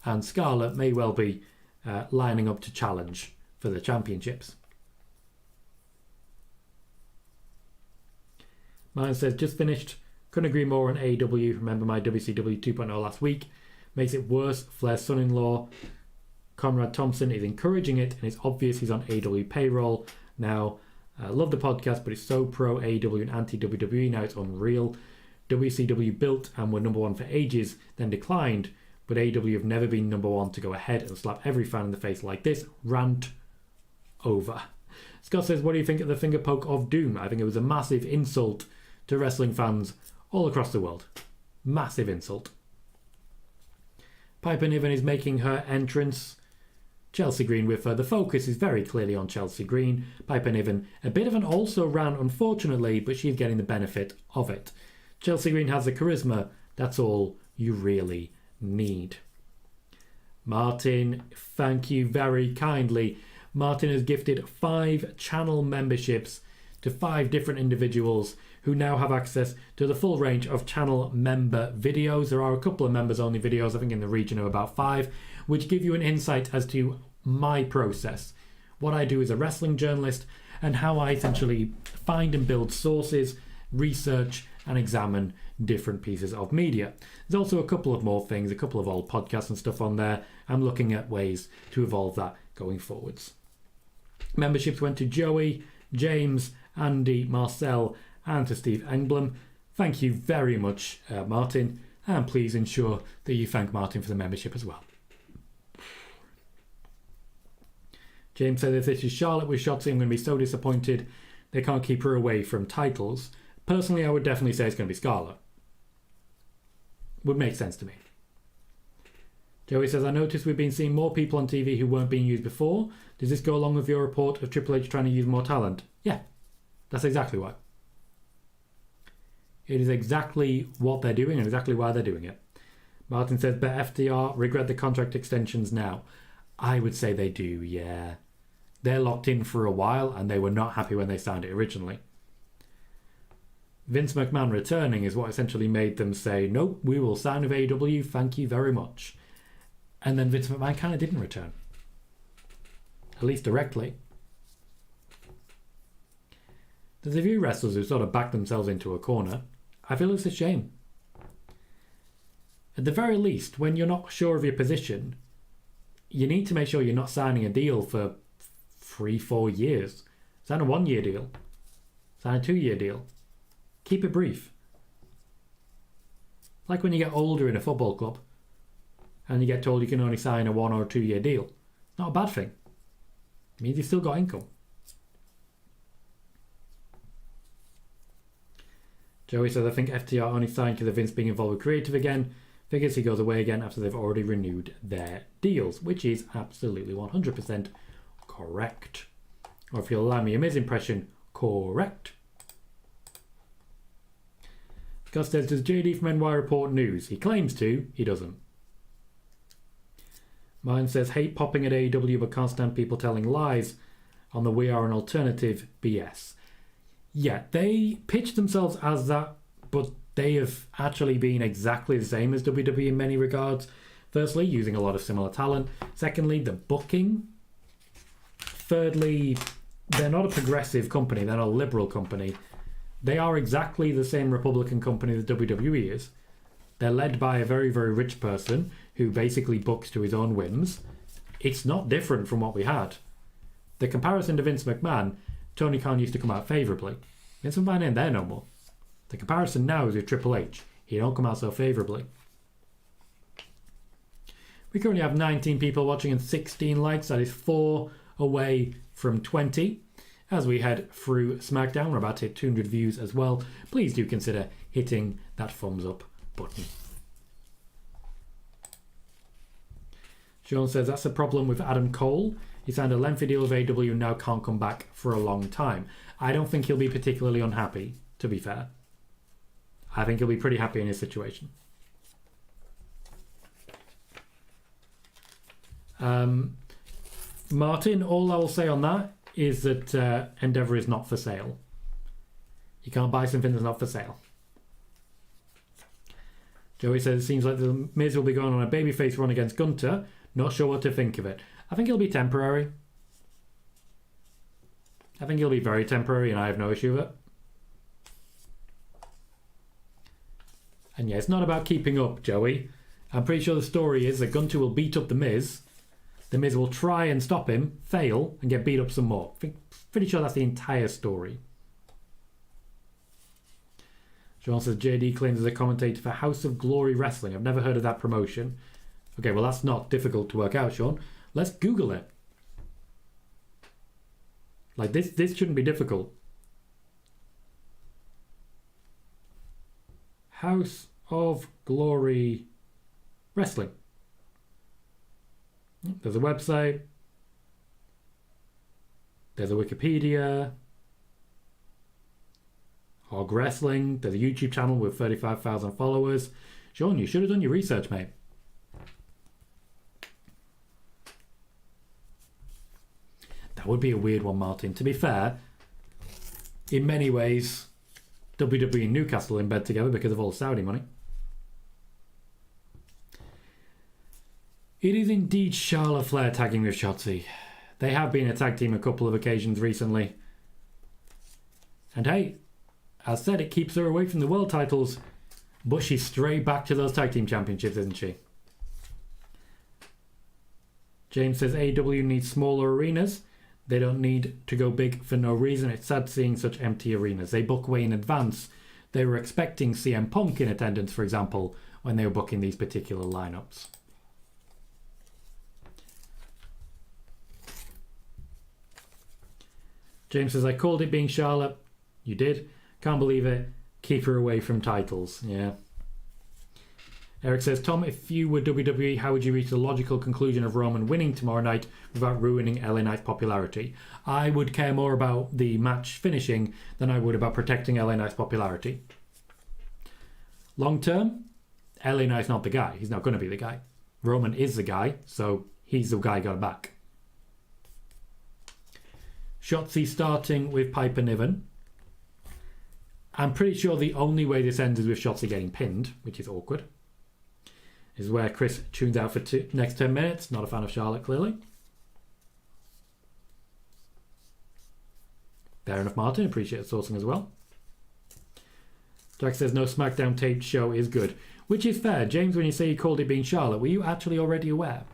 and Scarlett may well be lining up to challenge for the championships. Mine says, just finished. Couldn't agree more on AEW. Remember my WCW 2.0 last week. Makes it worse. Flair's son-in-law, Conrad Thompson, is encouraging it, and it's obvious he's on AEW payroll now. Love the podcast, but it's so pro AEW and anti WWE now, it's unreal. WCW built and were number one for ages, then declined, but AEW have never been number one to go ahead and slap every fan in the face like this. Rant over. Scott says, what do you think of the finger poke of doom? I think it was a massive insult to wrestling fans all across the world. Massive insult. Piper Niven is making her entrance. Chelsea Green with her. The focus is very clearly on Chelsea Green. Piper Niven, a bit of an also-ran, unfortunately, but she's getting the benefit of it. Chelsea Green has the charisma. That's all you really need. Martin, thank you very kindly. Martin has gifted 5 channel memberships to 5 different individuals who now have access to the full range of channel member videos. There are a couple of members-only videos, I think in the region of about 5, which give you an insight as to my process, what I do as a wrestling journalist, and how I essentially find and build sources, research, and examine different pieces of media. There's also a couple of more things, a couple of old podcasts and stuff on there. I'm looking at ways to evolve that going forwards. Memberships went to Joey, James, Andy, Marcel, and to Steve Engblom. Thank you very much, Martin, and please ensure that you thank Martin for the membership as well. James said, if this is Charlotte with Shotzi, I'm going to be so disappointed they can't keep her away from titles. Personally, I would definitely say it's going to be Scarlett. Would make sense to me. Joey says, I noticed we've been seeing more people on TV who weren't being used before. Does this go along with your report of Triple H trying to use more talent? Yeah, that's exactly why. It is exactly what they're doing and exactly why they're doing it. Martin says, but FTR regret the contract extensions now. I would say they do, yeah. They're locked in for a while and they were not happy when they signed it originally. Vince McMahon returning is what essentially made them say, nope, we will sign with AEW, thank you very much. And then Vince McMahon kind of didn't return. At least directly. There's a few wrestlers who sort of backed themselves into a corner. I feel it's a shame. At the very least, when you're not sure of your position, you need to make sure you're not signing a deal for 3-4 years. Sign a 1-year deal. Sign a 2-year deal. Keep it brief. Like when you get older in a football club and you get told you can only sign a 1 or 2 year deal. Not a bad thing. It means you've still got income. Joey says, I think FTR only signed because of Vince being involved with creative again. Figures he goes away again after they've already renewed their deals, which is absolutely 100% correct. Or if you'll allow me a misimpression, correct. Gus says, does JD from NY report news? He claims to, he doesn't. Mine says, hate popping at AEW but can't stand people telling lies on the we are an alternative BS. Yeah, they pitch themselves as that, but they have actually been exactly the same as WWE in many regards. Firstly, using a lot of similar talent. Secondly, the booking. Thirdly, they're not a progressive company. They're not a liberal company. They are exactly the same Republican company that WWE is. They're led by a very, very rich person who basically books to his own whims. It's not different from what we had. The comparison to Vince McMahon, Tony Khan used to come out favourably. Vince McMahon ain't there no more. The comparison now is with Triple H. He don't come out so favourably. We currently have 19 people watching and 16 likes. That is 4 away from 20. As we head through SmackDown, we're about to hit 200 views as well. Please do consider hitting that thumbs up button. Sean says, that's the problem with Adam Cole. He signed a lengthy deal with AEW and now can't come back for a long time. I don't think he'll be particularly unhappy, to be fair. I think he'll be pretty happy in his situation. Martin, all I will say on that is that Endeavour is not for sale. You can't buy something that's not for sale. Joey says it seems like the Miz will be going on a babyface run against Gunter. Not sure what to think of it. I think it'll be temporary. I think it'll be very temporary and I have no issue with it. And yeah, it's not about keeping up, Joey. I'm pretty sure the story is that Gunter will beat up the Miz. The Miz will try and stop him, fail, and get beat up some more. Pretty sure that's the entire story. Sean says JD claims as a commentator for House of Glory Wrestling. I've never heard of that promotion. Okay, well that's not difficult to work out, Sean. Let's Google it. Like this shouldn't be difficult. House of Glory Wrestling. There's a website. There's a Wikipedia. Hog Wrestling. There's a YouTube channel with 35,000 followers. Sean, you should have done your research, mate. That would be a weird one, Martin. To be fair, in many ways, WWE and Newcastle in bed together because of all the Saudi money. It is indeed Charlotte Flair tagging with Shotzi. They have been a tag team a couple of occasions recently. And hey, as said, it keeps her away from the world titles, but she's straight back to those tag team championships, isn't she? James says AEW needs smaller arenas. They don't need to go big for no reason. It's sad seeing such empty arenas. They book way in advance. They were expecting CM Punk in attendance, for example, when they were booking these particular lineups. James says, I called it being Charlotte. You did. Can't believe it. Keep her away from titles. Yeah. Eric says, Tom, if you were WWE, how would you reach the logical conclusion of Roman winning tomorrow night without ruining LA Knight's popularity? I would care more about the match finishing than I would about protecting LA Knight's popularity. Long term, LA Knight's not the guy. He's not going to be the guy. Roman is the guy, so he's the guy got back. Shotzi starting with Piper Niven. I'm pretty sure the only way this ends is with Shotzi getting pinned, which is awkward. This is where Chris tunes out for next 10 minutes. Not a fan of Charlotte, clearly. Fair enough, Martin. Appreciate the sourcing as well. Jack says, no SmackDown taped show is good. Which is fair. James, when you say you called it being Charlotte, were you actually already aware?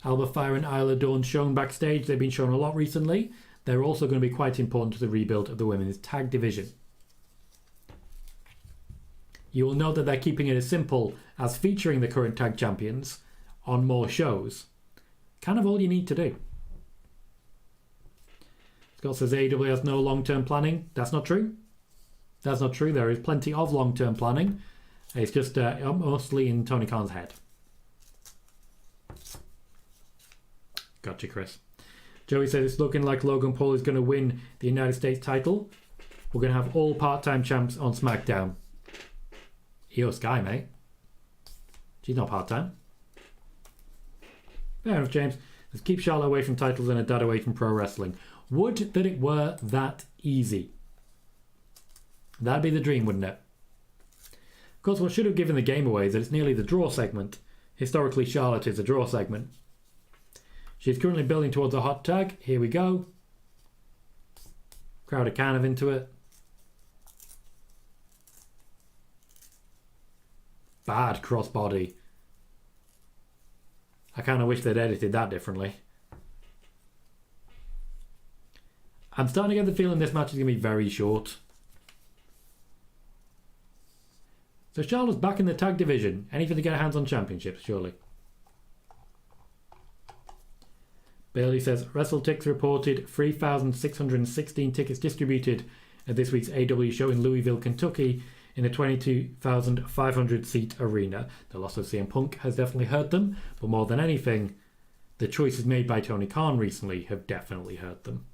Alba Fire and Isla Dawn shown backstage. They've been shown a lot recently. They're also going to be quite important to the rebuild of the women's tag division. You will note that they're keeping it as simple as featuring the current tag champions on more shows. Kind of all you need to do. Scott says AEW has no long-term planning. That's not true. That's not true. There is plenty of long-term planning. It's just mostly in Tony Khan's head. Gotcha, Chris. Joey says it's looking like Logan Paul is going to win the United States title. We're going to have all part-time champs on SmackDown. Io Sky, mate. She's not part-time. Fair enough, James. Let's keep Charlotte away from titles and her dad away from pro wrestling. Would that it were that easy. That'd be the dream, wouldn't it? Of course, what should have given the game away is that it's nearly the draw segment. Historically, Charlotte is a draw segment. She's currently building towards a hot tag. Here we go. Crowd are kind of into it. Bad crossbody. I kind of wish they'd edited that differently. I'm starting to get the feeling this match is going to be very short. So Charlotte's back in the tag division. Anything to get her hands on championships, surely. Bailey says, WrestleTix reported 3,616 tickets distributed at this week's AW show in Louisville, Kentucky, in a 22,500 seat arena. The loss of CM Punk has definitely hurt them, but more than anything, the choices made by Tony Khan recently have definitely hurt them.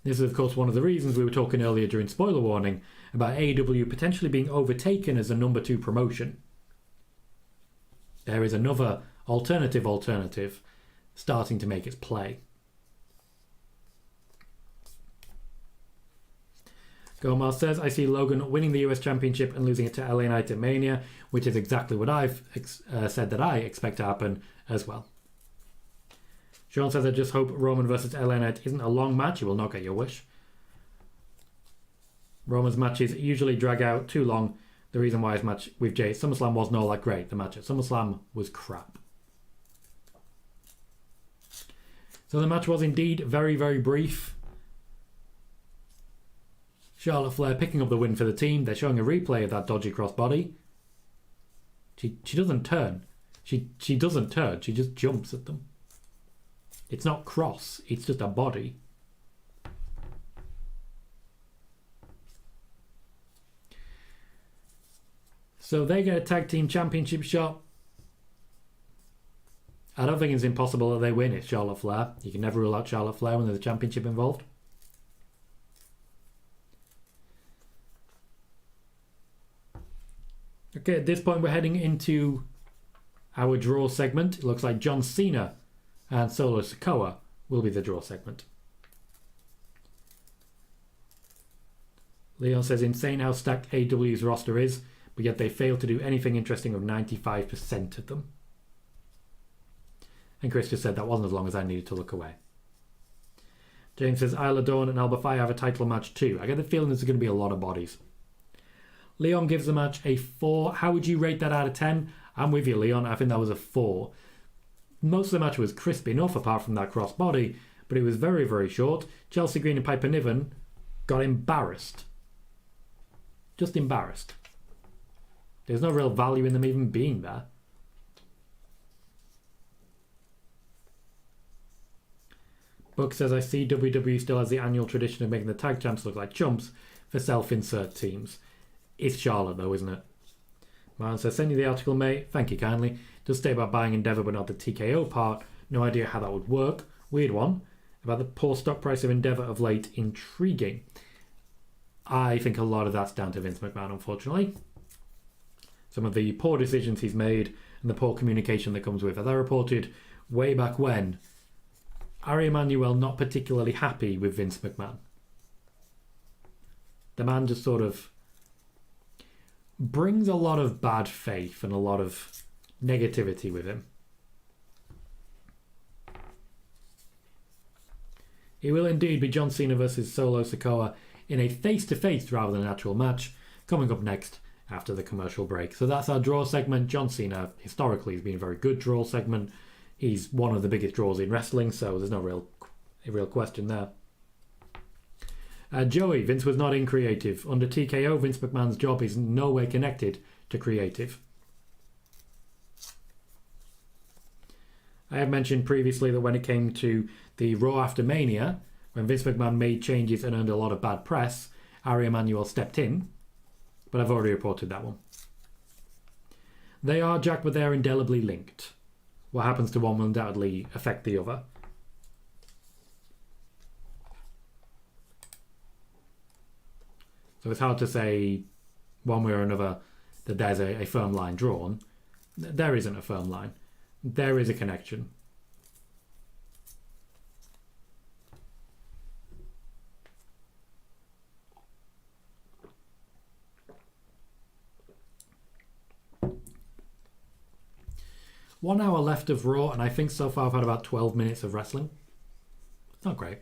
This is, of course, one of the reasons we were talking earlier during spoiler warning about AEW potentially being overtaken as a number 2 promotion. There is another alternative starting to make its play. Gomar says, I see Logan winning the US Championship and losing it to LA Knight at Mania, which is exactly what I've said that I expect to happen as well. Sean says, I just hope Roman versus LA Knight isn't a long match. You will not get your wish. Roman's matches usually drag out too long. The reason why his match with Jay at SummerSlam wasn't all that great. The match at SummerSlam was crap. So the match was indeed very, very brief. Charlotte Flair picking up the win for the team. They're showing a replay of that dodgy crossbody. She doesn't turn. She doesn't turn. She just jumps at them. It's not cross. It's just a body. So they get a tag team championship shot. I don't think it's impossible that they win. It's Charlotte Flair. You can never rule out Charlotte Flair when there's a championship involved. Okay, at this point we're heading into our draw segment. It looks like John Cena and Solo Sikoa will be the draw segment. Leon says, insane how stacked AEW's roster is, but yet they fail to do anything interesting with 95% of them. And Chris just said that wasn't as long as I needed to look away. James says, Isla Dawn and Alba Fyre have a title match too. I get the feeling there's going to be a lot of bodies. Leon gives the match a 4. How would you rate that out of 10? I'm with you, Leon. I think that was a 4. Most of the match was crisp enough apart from that crossbody, but it was very, very short. Chelsea Green and Piper Niven got embarrassed. Just embarrassed. There's no real value in them even being there. Buck says, I see WWE still has the annual tradition of making the tag champs look like chumps for self-insert teams. It's Charlotte though, isn't it? Martin says, send you the article, mate. Thank you kindly. Does stay about buying Endeavour but not the TKO part. No idea how that would work. Weird one. About the poor stock price of Endeavour of late. Intriguing. I think a lot of that's down to Vince McMahon, unfortunately. Some of the poor decisions he's made and the poor communication that comes with it. As I reported way back when, Ari Emanuel not particularly happy with Vince McMahon. The man just sort of brings a lot of bad faith and a lot of negativity with him. It will indeed be John Cena versus Solo Sikoa in a face-to-face rather than an actual match, coming up next after the commercial break. So that's our draw segment. John Cena historically has been a very good draw segment. He's one of the biggest draws in wrestling, so there's no real question there. Joey, Vince was not in creative. Under TKO, Vince McMahon's job is nowhere connected to creative. I have mentioned previously that when it came to the Raw after Mania, when Vince McMahon made changes and earned a lot of bad press, Ari Emanuel stepped in, but I've already reported that one. They are, Jack, but they're indelibly linked. What happens to one will undoubtedly affect the other. So it's hard to say one way or another that there's a firm line drawn. There isn't a firm line. There is a connection. One hour left of Raw, and I think so far I've had about 12 minutes of wrestling. It's not great.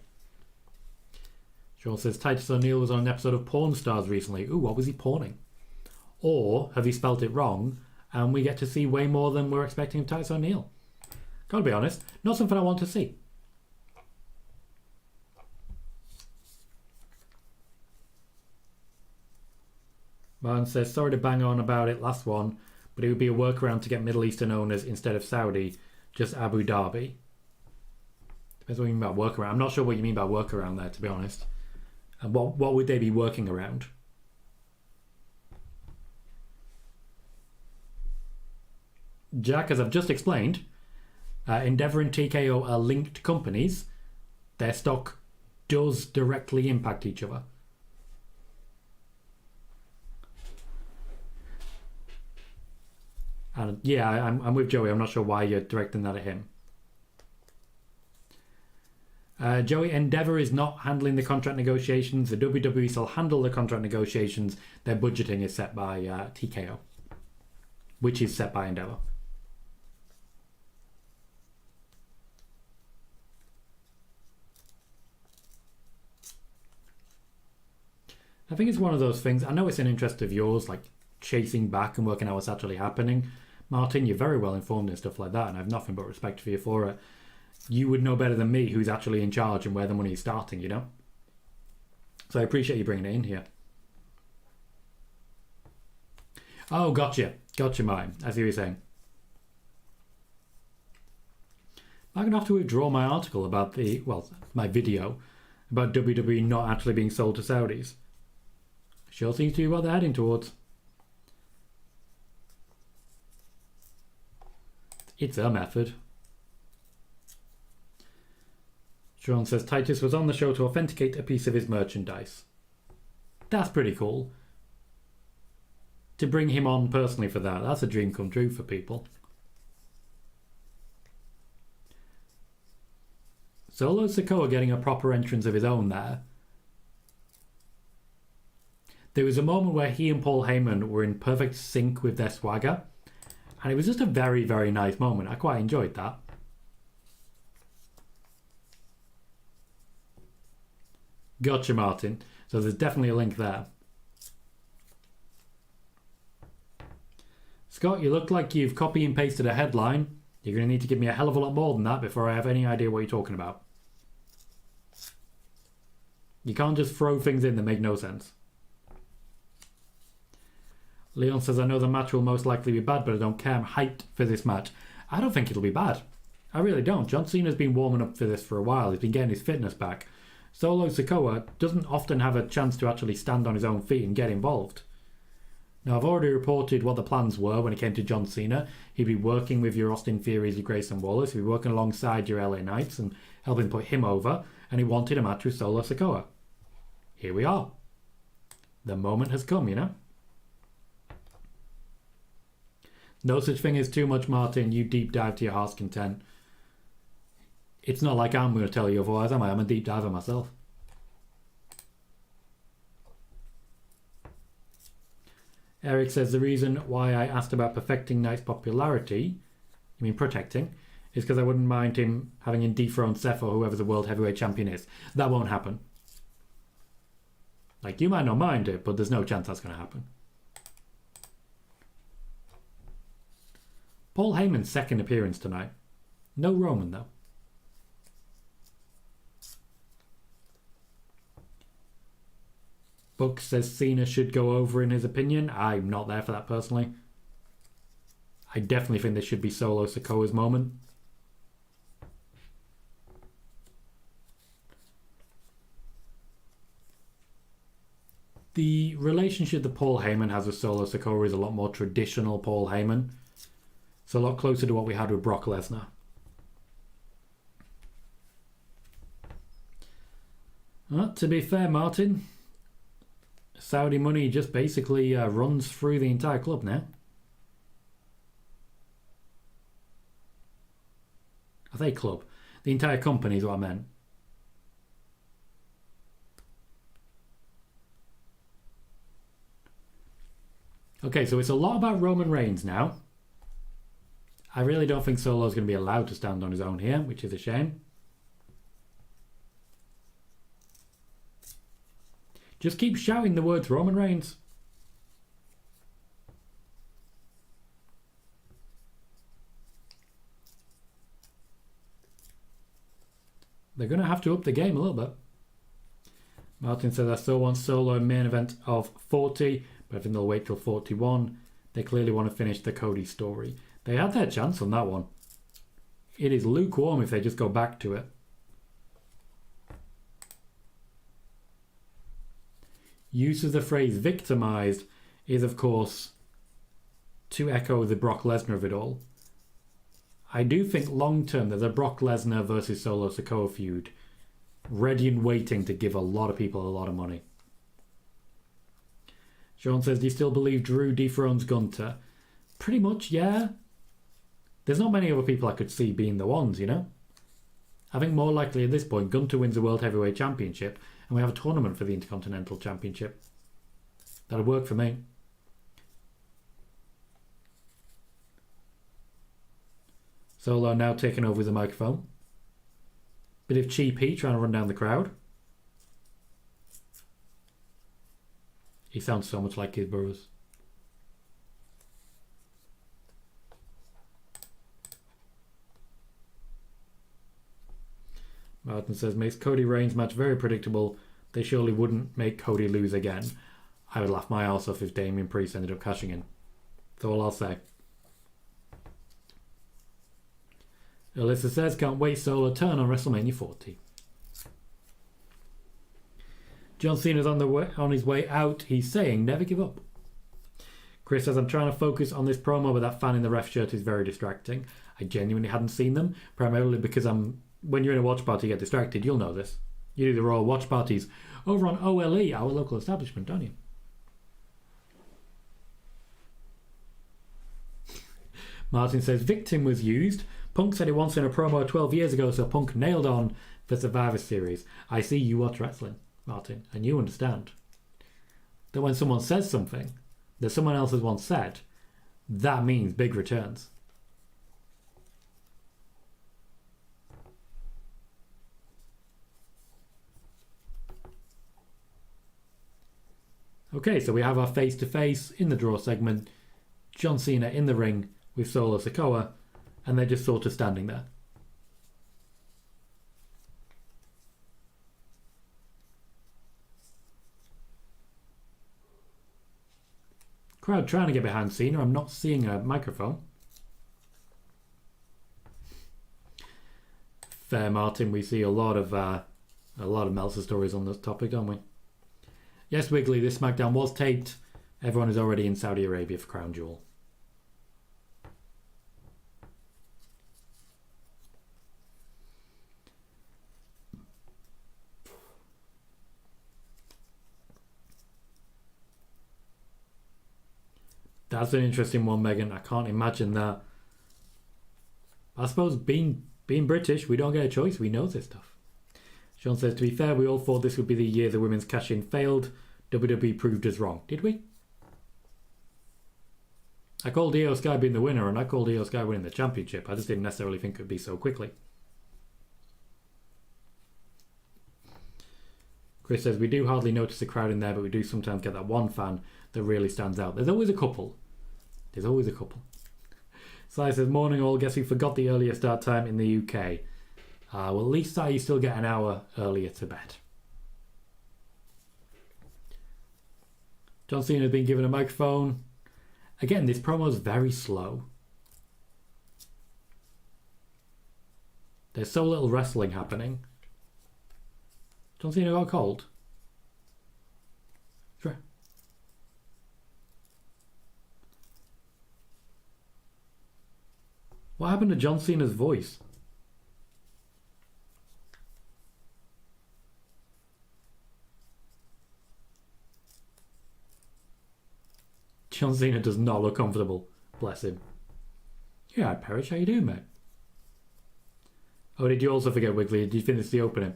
Sean says, Titus O'Neil was on an episode of Porn Stars recently. Ooh, what was he porning? Or have he spelt it wrong, and we get to see way more than we're expecting of Titus O'Neil? Gotta be honest, not something I want to see. Martin says, sorry to bang on about it, last one, but it would be a workaround to get Middle Eastern owners instead of Saudi, just Abu Dhabi. Depends what you mean by workaround. I'm not sure what you mean by workaround there, to be honest. And what would they be working around? Jack, as I've just explained, Endeavour and TKO are linked companies. Their stock does directly impact each other. And yeah, I'm with Joey. I'm not sure why you're directing that at him. Joey, Endeavour is not handling the contract negotiations. The WWE still handle the contract negotiations. Their budgeting is set by TKO, which is set by Endeavour. I think it's one of those things. I know it's an interest of yours, like chasing back and working out what's actually happening. Martin, you're very well informed in stuff like that, and I have nothing but respect for you for it. You would know better than me who's actually in charge and where the money is starting, you know? So I appreciate you bringing it in here. Oh, gotcha. Gotcha, Martin. I see what you're saying. I'm going to have to withdraw my article about my video about WWE not actually being sold to Saudis. Sure seems to be what they're heading towards. It's a method. Sean says Titus was on the show to authenticate a piece of his merchandise. That's pretty cool. To bring him on personally for that, that's a dream come true for people. Solo Sikoa getting a proper entrance of his own there. There was a moment where he and Paul Heyman were in perfect sync with their swagger, and it was just a very, very nice moment. I quite enjoyed that. Gotcha, Martin. So there's definitely a link there. Scott, you look like you've copy and pasted a headline. You're going to need to give me a hell of a lot more than that before I have any idea what you're talking about. You can't just throw things in that make no sense. Leon says, I know the match will most likely be bad, but I don't care. I'm hyped for this match. I don't think it'll be bad. I really don't. John Cena's been warming up for this for a while. He's been getting his fitness back. Solo Sikoa doesn't often have a chance to actually stand on his own feet and get involved. Now, I've already reported what the plans were when it came to John Cena. He'd be working with your Austin Theories, your Grayson Wallace. He'd be working alongside your LA Knights and helping put him over. And he wanted a match with Solo Sikoa. Here we are. The moment has come, you know? No such thing as too much, Martin. You deep dive to your heart's content. It's not like I'm going to tell you otherwise, am I? I'm a deep diver myself. Eric says the reason why I asked about perfecting Knight's popularity, you mean protecting, is because I wouldn't mind him having him dethrone Seth or whoever the world heavyweight champion is. That won't happen. Like, you might not mind it, but there's no chance that's going to happen. Paul Heyman's second appearance tonight. No Roman, though. Buck says Cena should go over in his opinion. I'm not there for that personally. I definitely think this should be Solo Sikoa's moment. The relationship that Paul Heyman has with Solo Sikoa is a lot more traditional Paul Heyman. It's a lot closer to what we had with Brock Lesnar. To be fair, Martin, Saudi money just basically runs through the entire club now. I say club. The entire company is what I meant. Okay, so it's a lot about Roman Reigns now. I really don't think Solo's going to be allowed to stand on his own here, which is a shame. Just keep shouting the words Roman Reigns. They're going to have to up the game a little bit. Martin says, I still want Solo in main event of 40, but I think they'll wait till 41. They clearly want to finish the Cody story. They had their chance on that one. It is lukewarm if they just go back to it. Use of the phrase victimized is, of course, to echo the Brock Lesnar of it all. I do think long term there's a Brock Lesnar versus Solo Sikoa feud ready and waiting to give a lot of people a lot of money. Sean says, do you still believe Drew dethrones Gunter? Pretty much, yeah. There's not many other people I could see being the ones, you know? I think more likely at this point, Gunter wins the World Heavyweight Championship and we have a tournament for the Intercontinental Championship. That'll work for me. Solo now taking over the microphone. Bit of cheap heat trying to run down the crowd. He sounds so much like his brothers. Martin says, makes Cody Reigns match very predictable. They surely wouldn't make Cody lose again. I would laugh my ass off if Damian Priest ended up cashing in. That's all I'll say. Alyssa says, can't wait Solo turn on WrestleMania 40. John Cena's on his way out. He's saying, never give up. Chris says, I'm trying to focus on this promo, but that fan in the ref shirt is very distracting. I genuinely hadn't seen them, primarily because when you're in a watch party, you get distracted. You'll know this. You do the Royal watch parties over on OLE, our local establishment, don't you? Martin says, victim was used. Punk said it once in a promo 12 years ago, so Punk nailed on for Survivor Series. I see you watch wrestling, Martin, and you understand that when someone says something that someone else has once said, that means big returns. Okay, so we have our face-to-face in the draw segment. John Cena in the ring with Solo Sikoa, and they're just sort of standing there. Crowd trying to get behind Cena. I'm not seeing a microphone. Fair, Martin. We see a lot of Meltzer stories on this topic, don't we? Yes, Wiggly. This SmackDown was taped. Everyone is already in Saudi Arabia for Crown Jewel. That's an interesting one, Megan. I can't imagine that. I suppose being British, we don't get a choice. We know this stuff. Sean says, to be fair, we all thought this would be the year the women's cash-in failed. WWE proved us wrong. Did we? I called Io Sky being the winner, and I called Io Sky winning the championship. I just didn't necessarily think it would be so quickly. Chris says, we do hardly notice the crowd in there, but we do sometimes get that one fan that really stands out. There's always a couple. There's always a couple. Sly says, morning all. Guess we forgot the earlier start time in the UK. Well, at least you still get an hour earlier to bed. John Cena has been given a microphone. Again, this promo is very slow. There's so little wrestling happening. John Cena got cold. Sure. What happened to John Cena's voice? John Cena does not look comfortable. Bless him. Yeah, Parrish, how you doing, mate? Oh, did you also forget Wiggly? Did you finish the opening?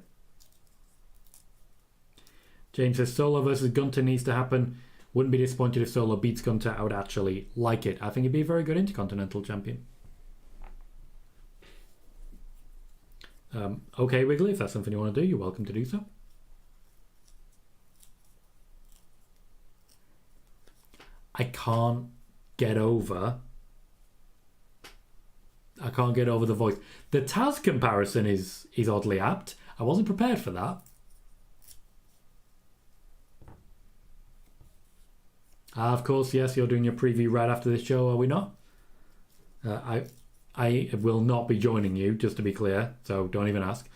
James says, Solo versus Gunter needs to happen. Wouldn't be disappointed if Solo beats Gunter. I would actually like it. I think he'd be a very good Intercontinental Champion. Okay, Wiggly, if that's something you want to do, you're welcome to do so. I can't get over the voice. The Taz comparison is oddly apt. I wasn't prepared for that. Of course, yes, you're doing your preview right after this show, are we not? I will not be joining you, just to be clear, so don't even ask.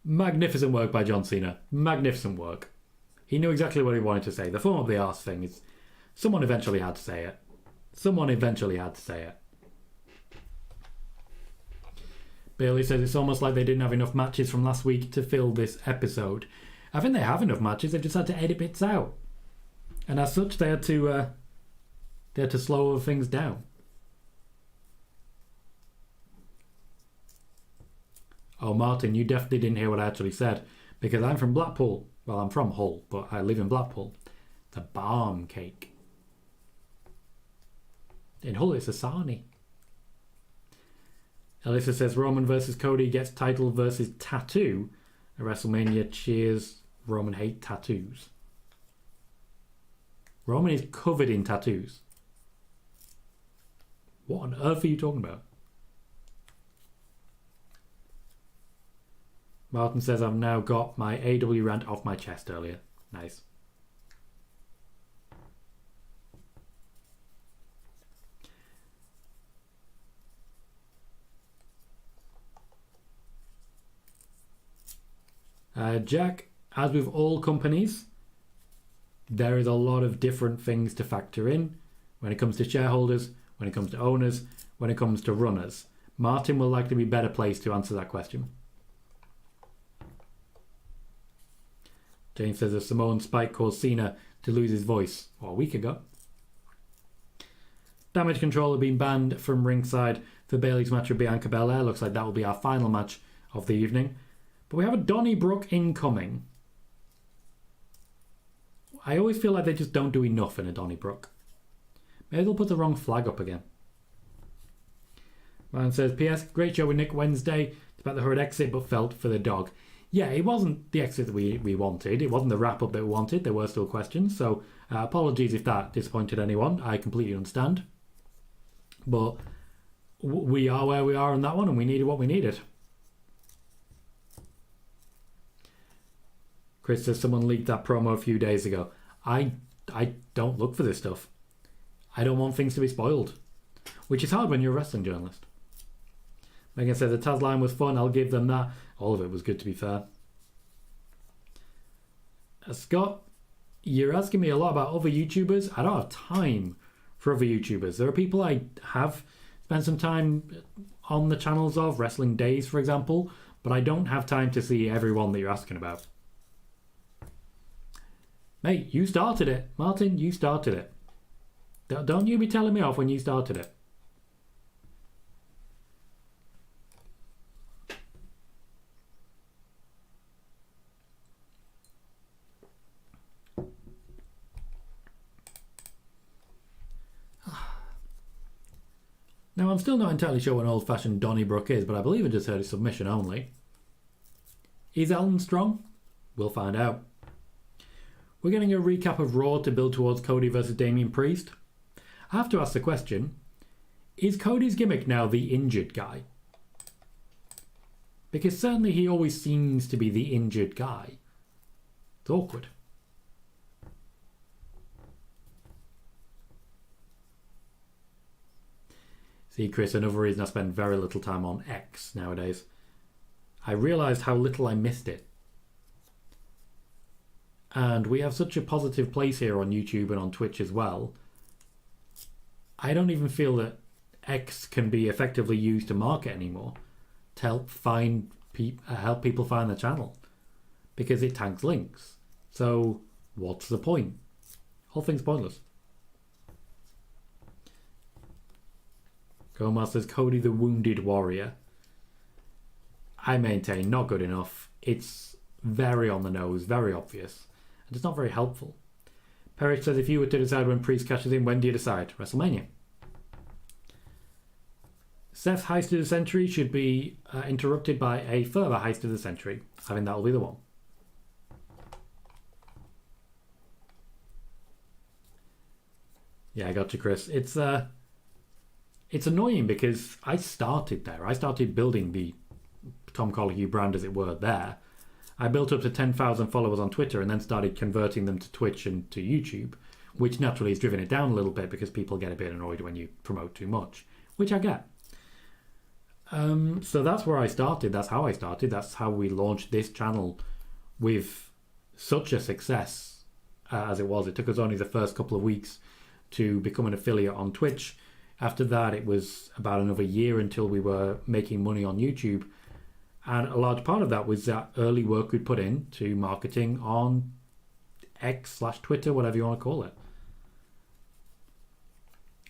Magnificent work by John Cena. Magnificent work. He knew exactly what he wanted to say. The form of the arse thing is... Someone eventually had to say it. Someone eventually had to say it. Bayley says it's almost like they didn't have enough matches from last week to fill this episode. I think they have enough matches, they've just had to edit bits out. And as such, they had to slow things down. Oh, Martin, you definitely didn't hear what I actually said, because I'm from Blackpool. Well, I'm from Hull, but I live in Blackpool. It's a barm cake. In Hull, it's a sarnie. Alyssa says Roman versus Cody gets title versus tattoo at WrestleMania. Cheers. Roman hate tattoos. Roman is covered in tattoos. What on earth are you talking about? Martin says I've now got my AW rant off my chest earlier. Nice. Jack, as with all companies, there is a lot of different things to factor in when it comes to shareholders, when it comes to owners, when it comes to runners. Martin will likely be better placed to answer that question. James says a Samoan spike caused Cena to lose his voice a week ago. Damage Control have been banned from ringside for Bayley's match with Bianca Belair. Looks like that will be our final match of the evening. But we have a Donnybrook incoming. I always feel like they just don't do enough in a Donnybrook. Maybe they'll put the wrong flag up again. Man says, P.S. Great show with Nick Wednesday. It's about the hard exit, but felt for the dog. Yeah, it wasn't the exit that we wanted. It wasn't the wrap-up that we wanted. There were still questions. So apologies if that disappointed anyone. I completely understand. But we are where we are on that one, and we needed what we needed. Chris says someone leaked that promo a few days ago. I don't look for this stuff. I don't want things to be spoiled. Which is hard when you're a wrestling journalist. Megan says the Taz line was fun. I'll give them that. All of it was good, to be fair. Scott, you're asking me a lot about other YouTubers. I don't have time for other YouTubers. There are people I have spent some time on the channels of, Wrestling Days, for example, but I don't have time to see everyone that you're asking about. Mate, you started it. Martin, you started it. Don't you be telling me off when you started it. Now, I'm still not entirely sure what an old-fashioned Donnybrook is, but I believe I just heard a submission only. Is Elton strong? We'll find out. We're getting a recap of Raw to build towards Cody versus Damian Priest. I have to ask the question, is Cody's gimmick now the injured guy? Because certainly he always seems to be the injured guy. It's awkward. See, Chris, another reason I spend very little time on X nowadays. I realised how little I missed it. And we have such a positive place here on YouTube and on Twitch as well. I don't even feel that X can be effectively used to market anymore to help help people find the channel, because it tags links. So what's the point? Whole thing's pointless. Gomar says Cody the Wounded Warrior. I maintain not good enough. It's very on the nose, very obvious, and it's not very helpful. Parrish says if you were to decide when Priest cashes in, when do you decide? WrestleMania. Seth's heist of the century should be interrupted by a further heist of the century. I think that'll be the one. Yeah, I got you, Chris. It's annoying because I started there. I started building the Tom Colohue brand, as it were, there. I built up to 10,000 followers on Twitter and then started converting them to Twitch and to YouTube, which naturally has driven it down a little bit because people get a bit annoyed when you promote too much, which I get. So that's where I started. That's how I started. That's how we launched this channel with such a success as it was. It took us only the first couple of weeks to become an affiliate on Twitch. After that, it was about another year until we were making money on YouTube. And a large part of that was that early work we'd put in to marketing on X/Twitter, whatever you want to call it.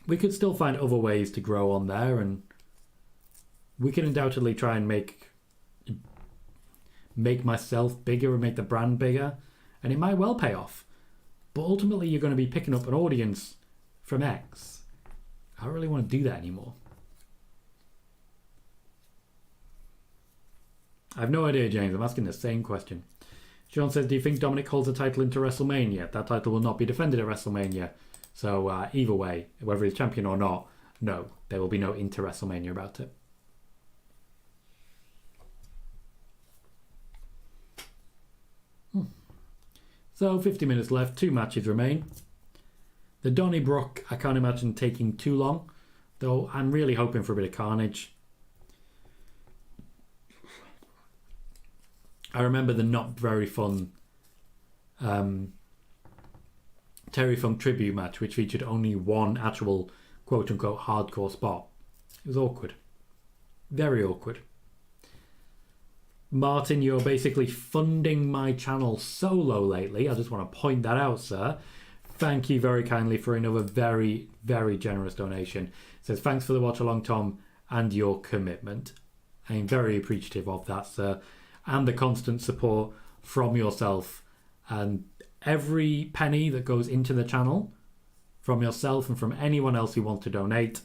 We could still find other ways to grow on there, and we can undoubtedly try and make myself bigger and make the brand bigger, and it might well pay off. But ultimately, you're going to be picking up an audience from X. I don't really want to do that anymore. I have no idea, James. I'm asking the same question. Sean says, do you think Dominic holds the title into WrestleMania? That title will not be defended at WrestleMania. So either way, whether he's champion or not, no, there will be no into WrestleMania about it. So 50 minutes left, 2 matches remain. The Donnybrook, I can't imagine taking too long, though I'm really hoping for a bit of carnage. I remember the not very fun Terry Funk tribute match, which featured only one actual quote-unquote hardcore spot. It was awkward. Very awkward. Martin, you're basically funding my channel solo lately. I just want to point that out, sir. Thank you very kindly for another very, very generous donation. It says, thanks for the watch along, Tom, and your commitment. I'm very appreciative of that, sir. And the constant support from yourself. And every penny that goes into the channel from yourself and from anyone else who wants to donate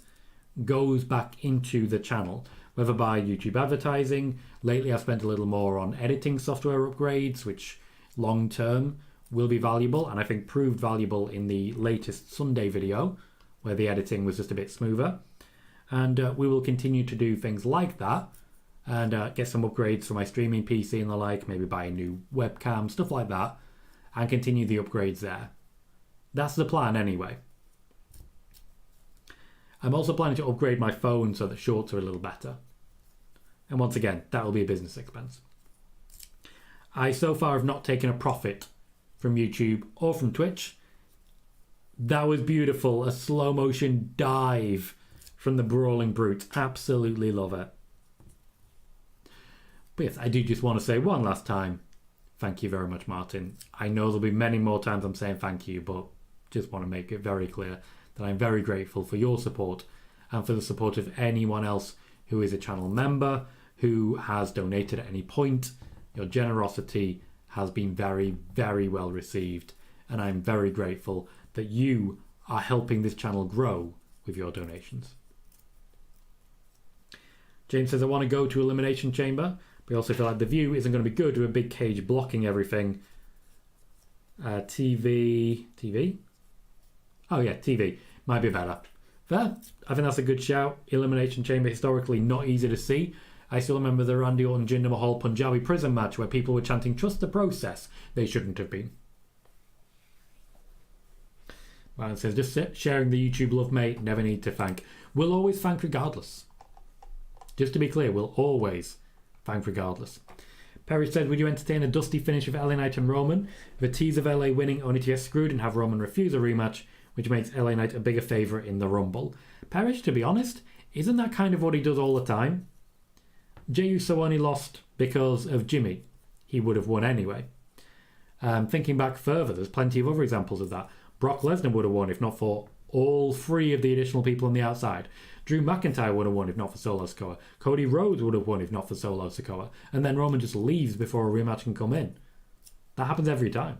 goes back into the channel, whether by YouTube advertising. Lately I've spent a little more on editing software upgrades, which long term will be valuable, and I think proved valuable in the latest Sunday video where the editing was just a bit smoother. And we will continue to do things like that and get some upgrades for my streaming PC and the like, maybe buy a new webcam, stuff like that, and continue the upgrades there. That's the plan anyway. I'm also planning to upgrade my phone so that shorts are a little better. And once again, that will be a business expense. I so far have not taken a profit from YouTube or from Twitch. That was beautiful. A slow motion dive from the Brawling Brute. Absolutely love it. But yes, I do just want to say one last time, thank you very much, Martin. I know there'll be many more times I'm saying thank you, but just want to make it very clear that I'm very grateful for your support and for the support of anyone else who is a channel member, who has donated at any point. Your generosity has been very, very well received, and I'm very grateful that you are helping this channel grow with your donations. James says, I want to go to Elimination Chamber, but I also feel like the view isn't going to be good with a big cage blocking everything. TV? Oh yeah, TV. Might be better. Fair. I think that's a good shout. Elimination Chamber, historically not easy to see. I still remember the Randy Orton Jinder Mahal Punjabi prison match where people were chanting, trust the process. They shouldn't have been. Well, it says, just sharing the YouTube love, mate. Never need to thank. We'll always thank regardless. Just to be clear, we'll always thank regardless. Perry said, would you entertain a dusty finish of LA Knight and Roman? The tease of LA winning only to get screwed and have Roman refuse a rematch, which makes LA Knight a bigger favourite in the Rumble. Parrish, to be honest, isn't that kind of what he does all the time? Jey Uso only lost because of Jimmy. He would have won anyway. Thinking back further, there's plenty of other examples of that. Brock Lesnar would have won if not for all 3 of the additional people on the outside. Drew McIntyre would have won if not for Solo Sikoa. Cody Rhodes would have won if not for Solo Sikoa. And then Roman just leaves before a rematch can come in. That happens every time.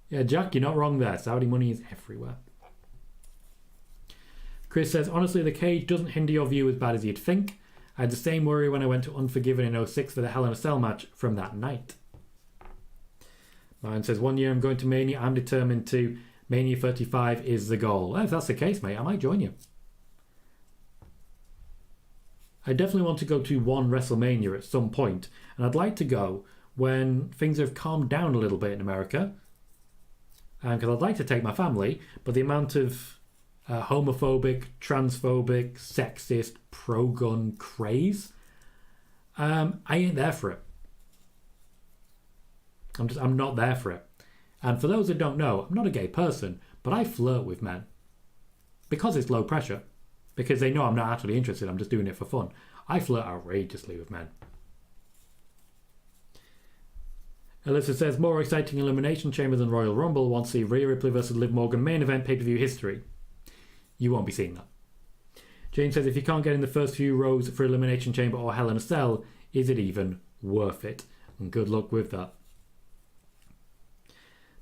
Yeah, Jack, you're not wrong there. Saudi money is everywhere. Chris says, honestly, the cage doesn't hinder your view as bad as you'd think. I had the same worry when I went to Unforgiven in 06 for the Hell in a Cell match from that night. Ryan says, 1 year I'm going to Mania. I'm determined to. Mania 35 is the goal. Well, if that's the case, mate, I might join you. I definitely want to go to one WrestleMania at some point, and I'd like to go when things have calmed down a little bit in America. Because I'd like to take my family, but the amount of homophobic, transphobic, sexist, pro-gun craze, I ain't there for it. I'm not there for it. And for those that don't know, I'm not a gay person, but I flirt with men. Because it's low pressure. Because they know I'm not actually interested, I'm just doing it for fun. I flirt outrageously with men. Alyssa says, more exciting Elimination Chamber than Royal Rumble. Want to see Rhea Ripley versus Liv Morgan main event pay-per-view history. You won't be seeing that. Jane says, if you can't get in the first few rows for Elimination Chamber or Hell in a Cell, is it even worth it? And good luck with that.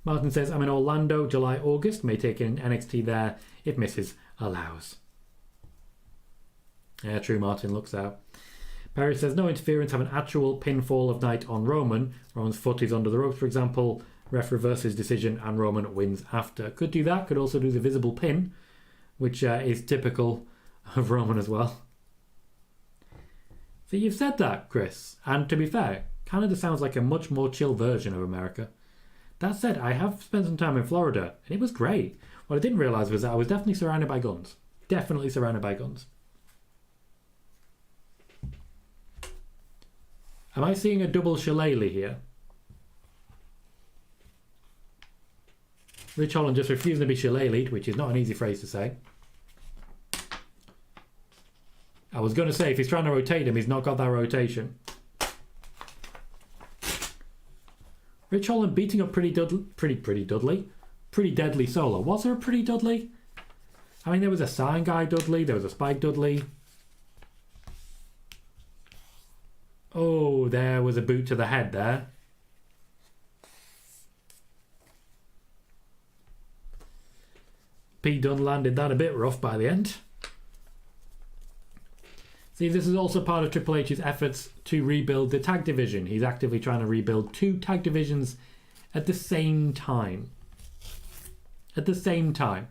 Martin says, I'm in Orlando, July, August. May take in NXT there if Mrs. allows. Yeah, true, Martin. Looks out. Perry says, no interference. Have an actual pinfall of Knight on Roman. Roman's foot is under the ropes, for example. Ref reverses decision and Roman wins after. Could do that. Could also do the visible pin, which is typical of Roman as well. So you've said that, Chris. And to be fair, Canada sounds like a much more chill version of America. That said, I have spent some time in Florida, and it was great. What I didn't realise was that I was definitely surrounded by guns. Definitely surrounded by guns. Am I seeing a double shillelagh here? Rich Holland just refusing to be shillelagh'd, which is not an easy phrase to say. I was going to say, if he's trying to rotate him, he's not got that rotation. Rich Holland beating up Pretty Deadly Solo. Was there a Pretty Dudley? I mean, there was a Sign Guy Dudley, there was a Spike Dudley. Oh, there was a boot to the head there. P. Dunne landed that a bit rough by the end. See, this is also part of Triple H's efforts to rebuild the tag division. He's actively trying to rebuild 2 tag divisions at the same time. At the same time.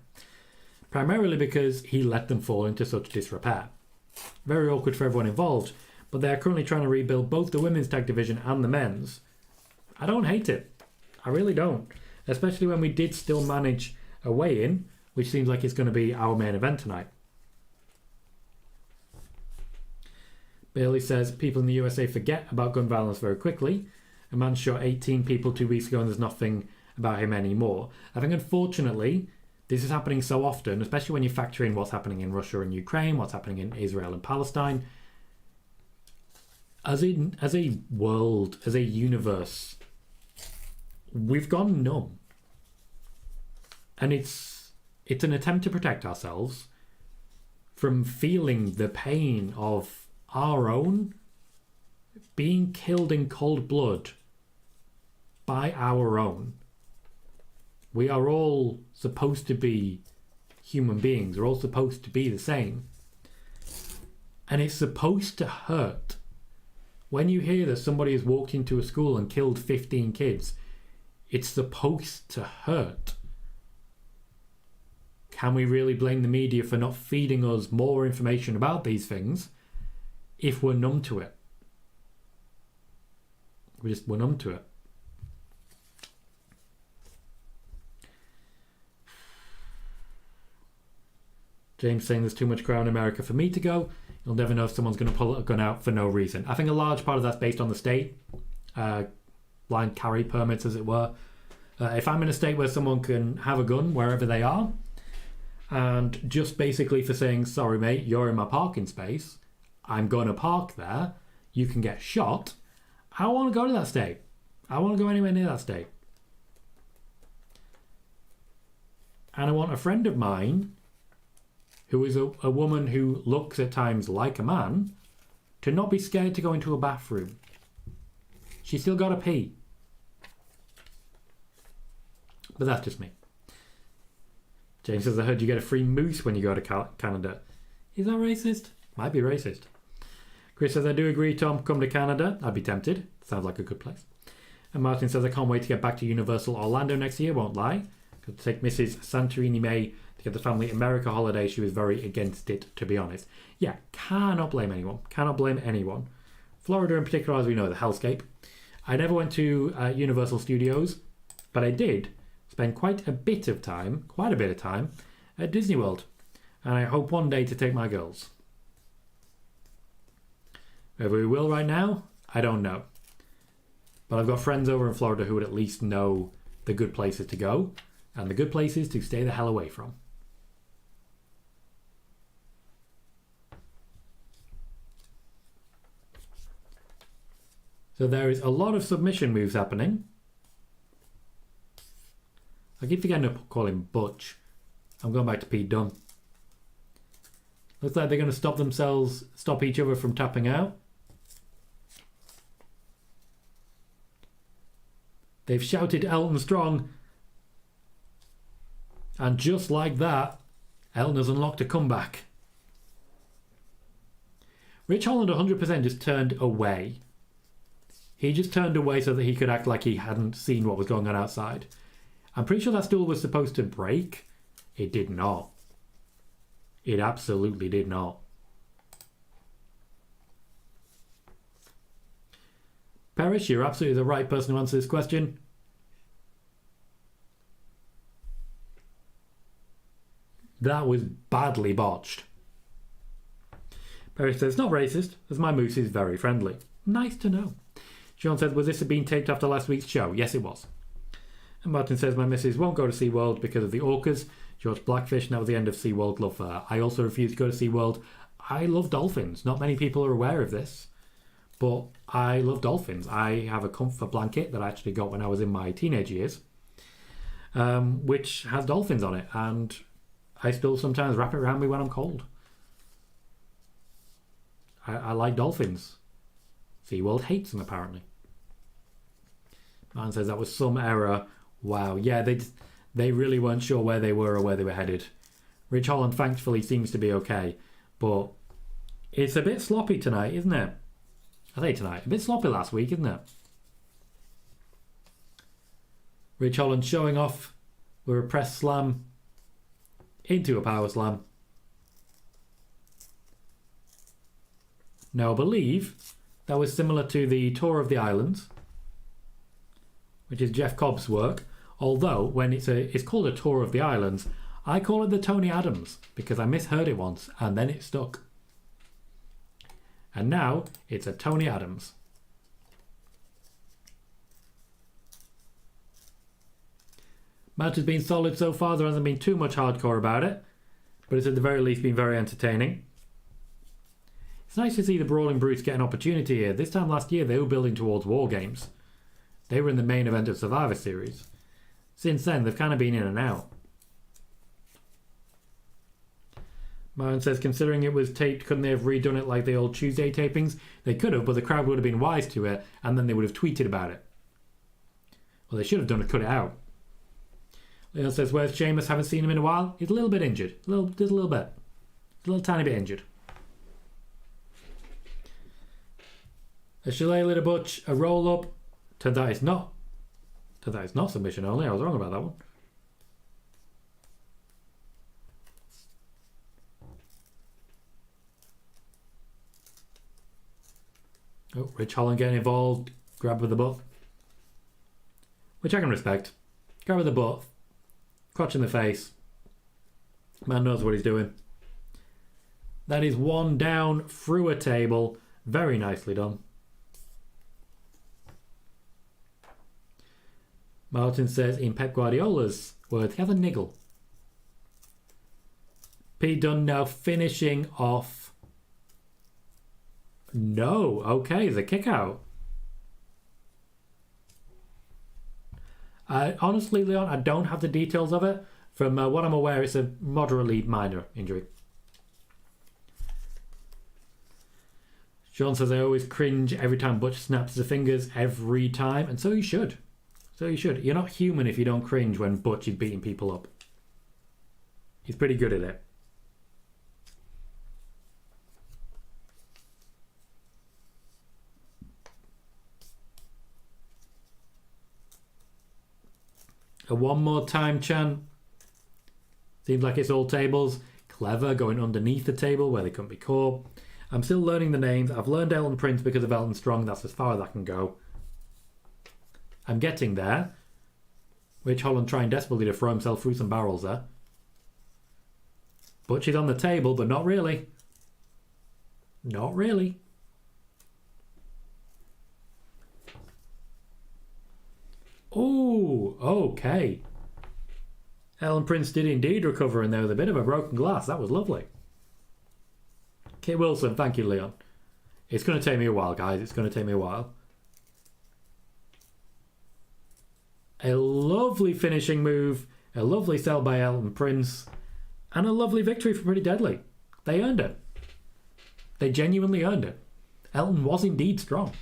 Primarily because he let them fall into such disrepair. Very awkward for everyone involved, but they're currently trying to rebuild both the women's tag division and the men's. I don't hate it. I really don't. Especially when we did still manage a weigh-in, which seems like it's going to be our main event tonight. Bailey says, people in the USA forget about gun violence very quickly. A man shot 18 people 2 weeks ago and there's nothing about him anymore. I think, unfortunately, this is happening so often, especially when you factor in what's happening in Russia and Ukraine, what's happening in Israel and Palestine. As a world, as a universe, we've gone numb. And it's an attempt to protect ourselves from feeling the pain of our own being killed in cold blood by our own. We are all supposed to be human beings. We're all supposed to be the same. And it's supposed to hurt. When you hear that somebody has walked into a school and killed 15 kids, it's supposed to hurt. Can we really blame the media for not feeding us more information about these things if we're numb to it? We're numb to it. James saying there's too much crowd in America for me to go. You'll never know if someone's going to pull a gun out for no reason. I think a large part of that's based on the state. Blind carry permits, as it were. If I'm in a state where someone can have a gun wherever they are, and just basically for saying, sorry mate, you're in my parking space, I'm going to park there, you can get shot, I don't want to go to that state. I don't want to go anywhere near that state. And I want a friend of mine who is a woman who looks at times like a man to not be scared to go into a bathroom. She's still got to pee. But that's just me. James says, I heard you get a free moose when you go to Canada. Is that racist? Might be racist. Chris says, I do agree, Tom. Come to Canada. I'd be tempted. Sounds like a good place. And Martin says, I can't wait to get back to Universal Orlando next year. Won't lie. Could take Mrs. Santorini May to get the family America holiday. She was very against it, to be honest. Yeah, cannot blame anyone. Cannot blame anyone. Florida in particular, as we know, the hellscape. I never went to Universal Studios, but I did spend quite a bit of time at Disney World. And I hope one day to take my girls. Whether we will right now, I don't know. But I've got friends over in Florida who would at least know the good places to go and the good places to stay the hell away from. So there is a lot of submission moves happening. I keep forgetting to call him Butch. I'm going back to Pete Dunne. Looks like they're going to stop each other from tapping out. They've shouted Elton Strong. And just like that, Elton has unlocked a comeback. Rich Holland 100% just turned away. He just turned away so that he could act like he hadn't seen what was going on outside. I'm pretty sure that stool was supposed to break. It did not. It absolutely did not. Parrish, you're absolutely the right person to answer this question. That was badly botched. Parrish says, not racist, as my moose is very friendly. Nice to know. Sean says, was this being taped after last week's show? Yes, it was. And Martin says, my missus won't go to SeaWorld because of the orcas. George Blackfish, and that was the end of SeaWorld love for her. I also refuse to go to SeaWorld. I love dolphins. Not many people are aware of this, but I love dolphins. I have a comfort blanket that I actually got when I was in my teenage years, which has dolphins on it, and I still sometimes wrap it around me when I'm cold. I like dolphins. SeaWorld hates them, apparently. Man says that was some error. Wow, yeah, they really weren't sure where they were or where they were headed. Rich Holland thankfully seems to be okay, but it's a bit sloppy tonight, isn't it? I say tonight, a bit sloppy last week, isn't it? Rich Holland showing off with a press slam into a power slam. Now I believe that was similar to the Tour of the Islands, which is Jeff Cobb's work. Although when it's called a Tour of the Islands, I call it the Tony Adams because I misheard it once and then it stuck. And now it's a Tony Adams. Match has been solid so far. There hasn't been too much hardcore about it, but it's at the very least been very entertaining. It's nice to see the Brawling Brutes get an opportunity here. This time last year they were building towards War Games. They were in the main event of Survivor Series. Since then they've kind of been in and out. Myron says, considering it was taped, couldn't they have redone it like the old Tuesday tapings? They could have, but the crowd would have been wise to it, and then they would have tweeted about it. Well, they should have done it, cut it out. Leon says, where's Sheamus? Haven't seen him in a while. He's a little bit injured. Just a little bit. A little tiny bit injured. A shillelagh to Butch, a roll-up. Turns out it's not. Turns out it's not submission only. I was wrong about that one. Oh, Rich Holland getting involved. Grab with the butt. Which I can respect. Grab with the butt. Crotch in the face. Man knows what he's doing. That is one down through a table. Very nicely done. Martin says, in Pep Guardiola's words, have a niggle. Pete Dunne now finishing off. No, okay, the kick out. Honestly, Leon, I don't have the details of it. From what I'm aware, it's a moderately minor injury. Sean says, I always cringe every time Butch snaps his fingers, every time. And so you should. So you should. You're not human if you don't cringe when Butch is beating people up. He's pretty good at it. A one more time chant. Seems like it's all tables. Clever, going underneath the table where they couldn't be caught. I'm still learning the names. I've learned Elton Prince because of Elton Strong. That's as far as I can go. I'm getting there. Rich Holland trying desperately to throw himself through some barrels there. Butch is on the table, but not really. Not really. Oh, okay. Ellen Prince did indeed recover, and there was a bit of a broken glass. That was lovely. Kit Wilson, thank you, Leon. It's going to take me a while, guys. It's going to take me a while. A lovely finishing move, a lovely sell by Ellen Prince, and a lovely victory for Pretty Deadly. They earned it. They genuinely earned it. Elton was indeed strong.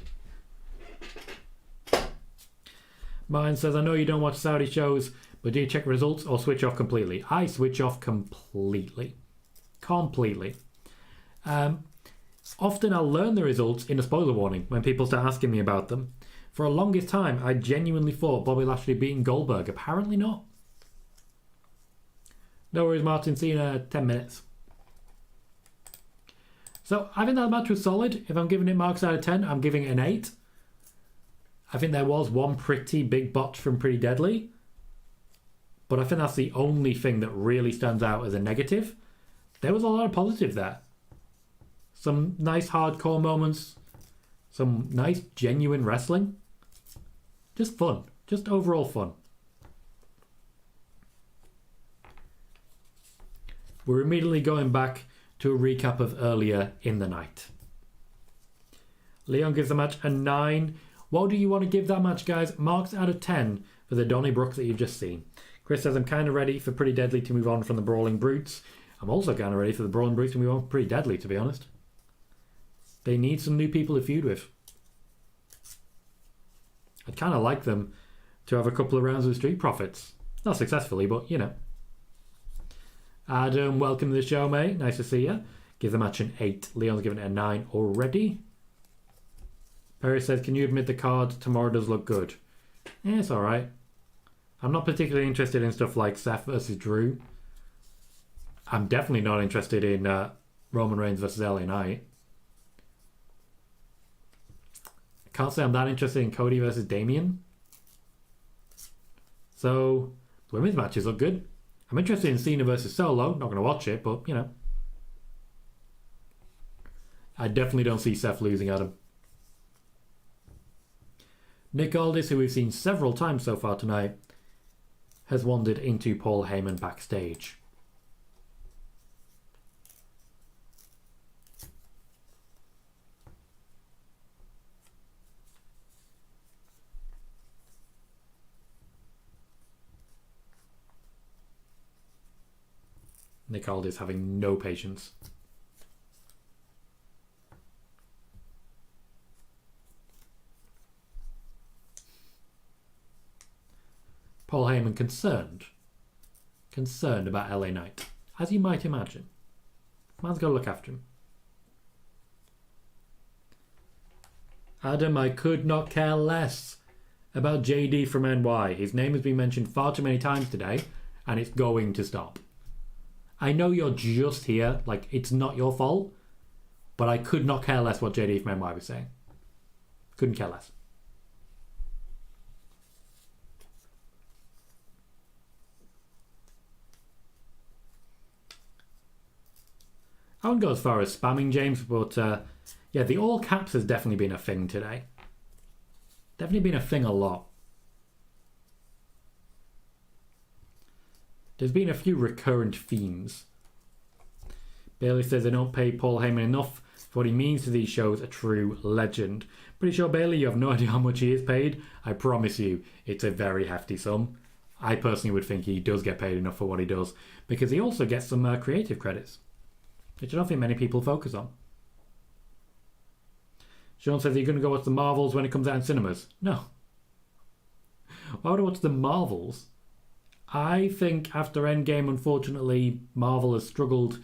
Mine says, I know you don't watch Saudi shows, but do you check results or switch off completely? I switch off completely. Completely. Often I'll learn the results in a spoiler warning when people start asking me about them. For a longest time, I genuinely thought Bobby Lashley beating Goldberg. Apparently not. No worries, Martin. Cena, 10 minutes. So I think that match was solid. If I'm giving it marks out of 10, I'm giving it an 8. I think there was one pretty big botch from Pretty Deadly. But I think that's the only thing that really stands out as a negative. There was a lot of positives there. Some nice hardcore moments. Some nice genuine wrestling. Just fun. Just overall fun. We're immediately going back to a recap of earlier in the night. Leon gives the match a 9. What do you want to give that match, guys? Marks out of 10 for the Donny Brooks that you've just seen. Chris says, I'm kind of ready for Pretty Deadly to move on from the Brawling Brutes. I'm also kind of ready for the Brawling Brutes to move on from Pretty Deadly, to be honest. They need some new people to feud with. I'd kind of like them to have a couple of rounds with Street Profits. Not successfully, but, you know. Adam, welcome to the show, mate. Nice to see you. Give the match an 8. Leon's given it a 9 already. Perry says, can you admit the card tomorrow does look good? Yeah, it's alright. I'm not particularly interested in stuff like Seth versus Drew. I'm definitely not interested in Roman Reigns versus LA Knight. I can't say I'm that interested in Cody versus Damian. So, the women's matches look good. I'm interested in Cena versus Solo. Not going to watch it, but, you know. I definitely don't see Seth losing at him. Nick Aldis, who we've seen several times so far tonight, has wandered into Paul Heyman backstage. Nick Aldis having no patience. Paul Heyman concerned about LA Knight, as you might imagine. Man's got to look after him. Adam, I could not care less about JD from NY. His name has been mentioned far too many times today, and it's going to stop. I know you're just here, like, it's not your fault, but I could not care less what JD from NY was saying. Couldn't care less. I wouldn't go as far as spamming James, but yeah, the all caps has definitely been a thing today. Definitely been a thing a lot. There's been a few recurrent themes. Bailey says they don't pay Paul Heyman enough for what he means to these shows, a true legend. Pretty sure, Bailey, you have no idea how much he is paid. I promise you, it's a very hefty sum. I personally would think he does get paid enough for what he does, because he also gets some creative credits, which I don't think many people focus on. Sean says, are you going to go watch the Marvels when it comes out in cinemas? No. Why would I watch the Marvels? I think after Endgame, unfortunately, Marvel has struggled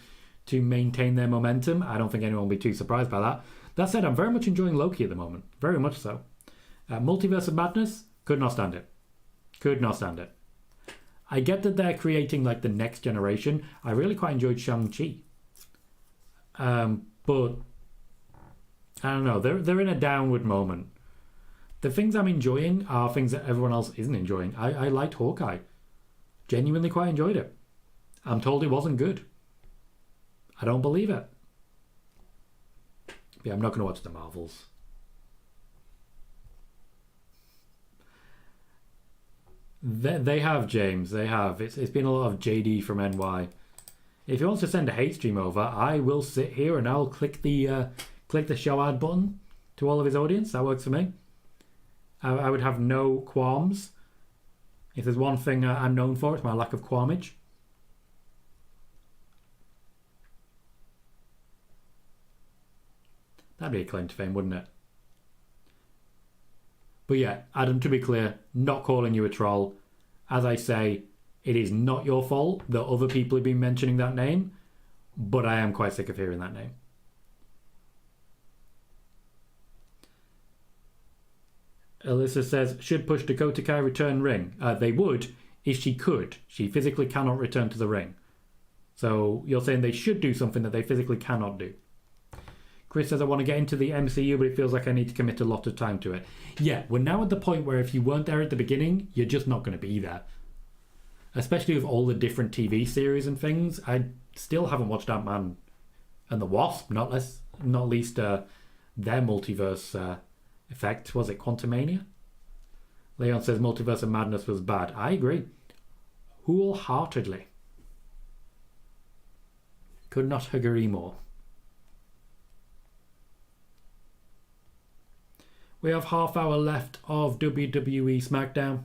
to maintain their momentum. I don't think anyone will be too surprised by that. That said, I'm very much enjoying Loki at the moment. Very much so. Multiverse of Madness, could not stand it. Could not stand it. I get that they're creating like the next generation. I really quite enjoyed Shang-Chi. But I don't know, they're in a downward moment. The things I'm enjoying are things that everyone else isn't enjoying. I liked Hawkeye. Genuinely quite enjoyed it. I'm told it wasn't good. I don't believe it. Yeah, I'm not going to watch the Marvels. They have, James. They have. It's been a lot of JD from NY. If he wants to send a hate stream over, I will sit here and I'll click the show ad button to all of his audience. That works for me. I would have no qualms. If there's one thing I'm known for, it's my lack of qualmage. That'd be a claim to fame, wouldn't it? But yeah, Adam, to be clear, not calling you a troll. As I say, it is not your fault that other people have been mentioning that name, but I am quite sick of hearing that name. Alyssa says, should push Dakota Kai return ring? They would if she could. She physically cannot return to the ring. So you're saying they should do something that they physically cannot do. Chris says, I want to get into the MCU, but it feels like I need to commit a lot of time to it. Yeah, we're now at the point where if you weren't there at the beginning, you're just not going to be there. Especially with all the different TV series and things. I still haven't watched Ant-Man and the Wasp, not least their multiverse effect. Was it Quantumania? Leon says Multiverse of Madness was bad. I agree. Wholeheartedly. Could not agree more. We have half hour left of WWE Smackdown.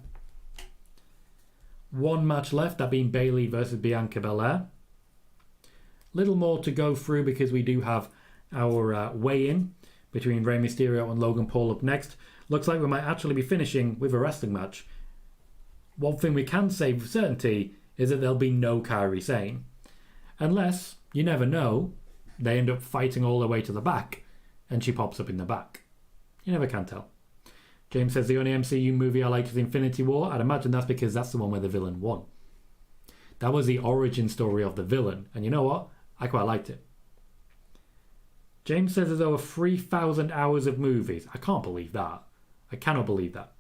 One match left, that being Bayley versus Bianca Belair. Little more to go through because we do have our weigh-in between Rey Mysterio and Logan Paul up next. Looks like we might actually be finishing with a wrestling match. One thing we can say with certainty is that there'll be no Kairi Sane. Unless, you never know, they end up fighting all the way to the back and she pops up in the back. You never can tell. James says the only MCU movie I liked was Infinity War. I'd imagine that's because that's the one where the villain won. That was the origin story of the villain. And you know what? I quite liked it. James says there's over 3,000 hours of movies. I can't believe that. I cannot believe that.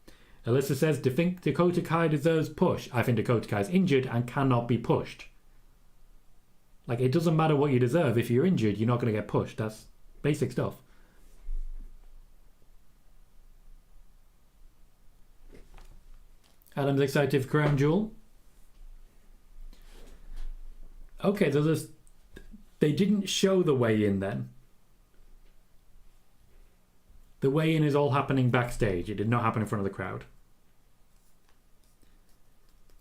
Alyssa says, do you think Dakota Kai deserves push? I think Dakota Kai is injured and cannot be pushed. Like, it doesn't matter what you deserve. If you're injured, you're not going to get pushed. That's basic stuff. Adam's excited for Crown Jewel. Okay, so they didn't show the weigh-in then. The weigh-in is all happening backstage. It did not happen in front of the crowd.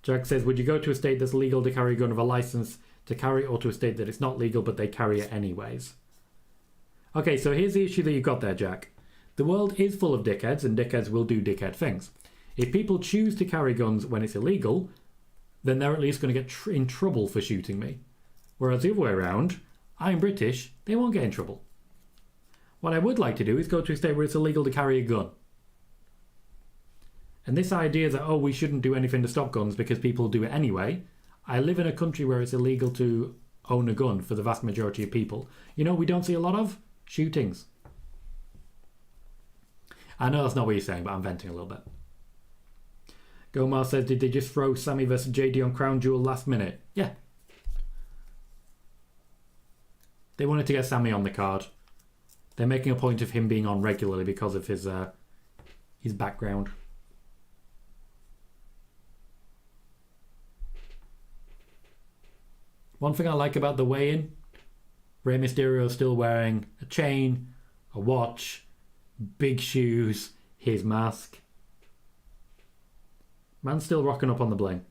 Jack says, would you go to a state that's legal to carry a gun with a license to carry, or to a state that it's not legal but they carry it anyways? Okay, so here's the issue that you've got there, Jack. The world is full of dickheads, and dickheads will do dickhead things. If people choose to carry guns when it's illegal, then they're at least going to get in trouble for shooting me. Whereas the other way around, I'm British, they won't get in trouble. What I would like to do is go to a state where it's illegal to carry a gun. And this idea that, oh, we shouldn't do anything to stop guns because people do it anyway. I live in a country where it's illegal to own a gun for the vast majority of people. You know, we don't see a lot of shootings. I know that's not what you're saying, but I'm venting a little bit. Gomar says, did they just throw Sammy versus JD on Crown Jewel last minute? Yeah. They wanted to get Sammy on the card. They're making a point of him being on regularly because of his background. One thing I like about the weigh-in, Rey Mysterio is still wearing a chain, a watch, big shoes, his mask. Man's still rocking up on the bling.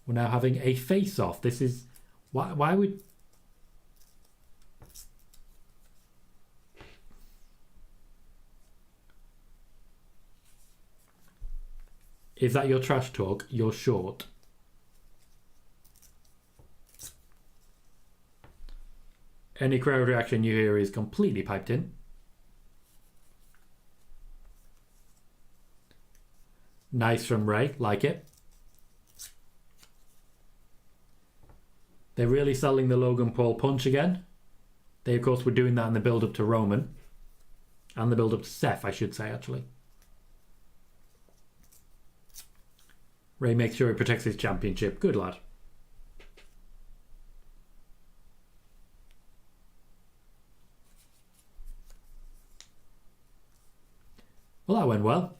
We're now having a face-off. This is... Why would... Is that your trash talk? You're short. Any crowd reaction you hear is completely piped in. Nice from Rey, like it. They're really selling the Logan Paul punch again. They, of course, were doing that in the build-up to Roman. And the build-up to Seth, I should say, actually. Rey makes sure he protects his championship. Good lad. Well, that went well.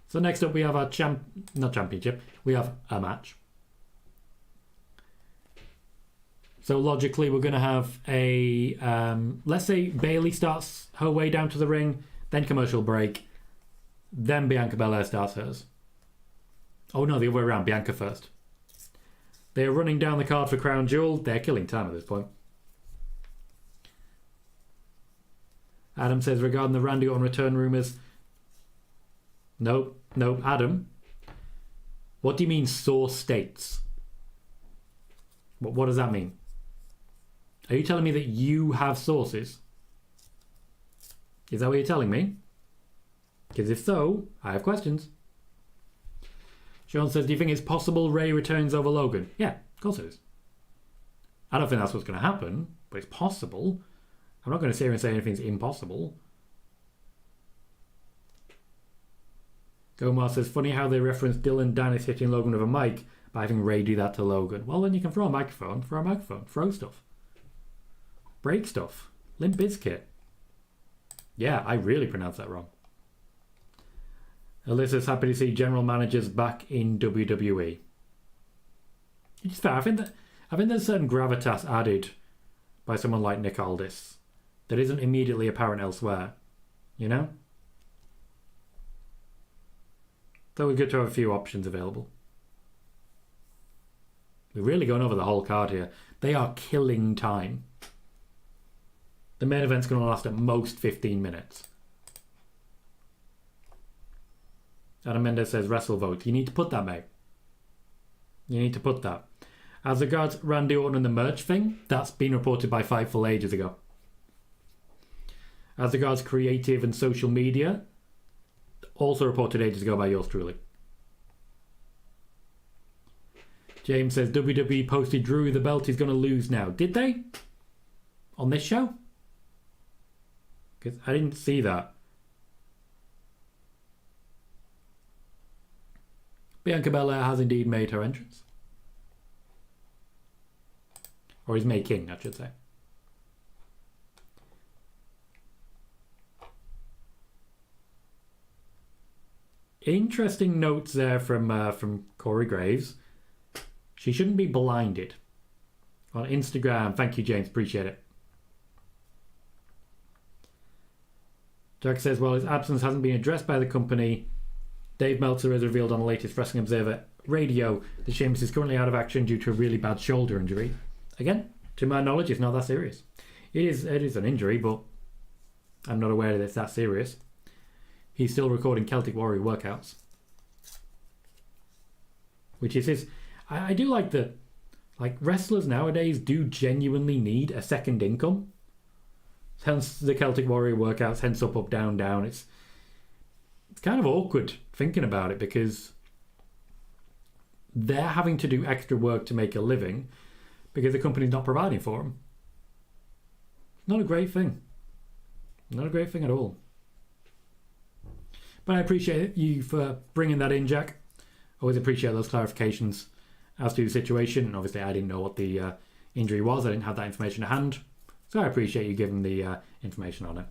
So next up we have our not championship, we have a match. So logically we're going to have a, let's say Bayley starts her way down to the ring, then commercial break, then Bianca Belair starts hers. Oh no, the other way around, Bianca first. They're running down the card for Crown Jewel. They're killing time at this point. Adam says regarding the Randy Orton return rumours. No, Adam. What do you mean source states? What does that mean? Are you telling me that you have sources? Is that what you're telling me? Because if so, I have questions. Sean says, do you think it's possible Ray returns over Logan? Yeah, of course it is. I don't think that's what's going to happen, but it's possible. I'm not going to sit here and say anything's impossible. Gomar says, funny how they reference Dylan Dennis hitting Logan with a mic by having Ray do that to Logan. Well, then you can throw a microphone, throw stuff. Break stuff. Limp Bizkit. Yeah, I really pronounced that wrong. Alyssa's happy to see general managers back in WWE. It's fair. I think there's certain gravitas added by someone like Nick Aldis that isn't immediately apparent elsewhere. You know? So we're good to have a few options available. We're really going over the whole card here. They are killing time. The main event's going to last at most 15 minutes. Adam Mendes says, wrestle vote. You need to put that, mate. You need to put that. As regards Randy Orton and the merch thing, that's been reported by Fightful ages ago. As regards creative and social media, also reported ages ago by yours truly. James says, WWE posted Drew the belt he's going to lose now. Did they? On this show? Because I didn't see that. Bianca Belair has indeed made her entrance. Or is making, I should say. Interesting notes there from Corey Graves. She shouldn't be blinded. On Instagram, thank you, James, appreciate it. Jack says, well, his absence hasn't been addressed by the company. Dave Meltzer has revealed on the latest Wrestling Observer Radio that Sheamus is currently out of action due to a really bad shoulder injury. Again, to my knowledge, it's not that serious. It is an injury, but I'm not aware that it's that serious. He's still recording Celtic Warrior workouts. Which is his... I do like that, like, wrestlers nowadays do genuinely need a second income. Hence the Celtic Warrior workouts, hence up, up, down, down. It's kind of awkward thinking about it because they're having to do extra work to make a living because the company's not providing for them. Not a great thing. Not a great thing at all. But I appreciate you for bringing that in, Jack. Always appreciate those clarifications as to the situation. And obviously I didn't know what the injury was. I didn't have that information at hand. So I appreciate you giving the information on it.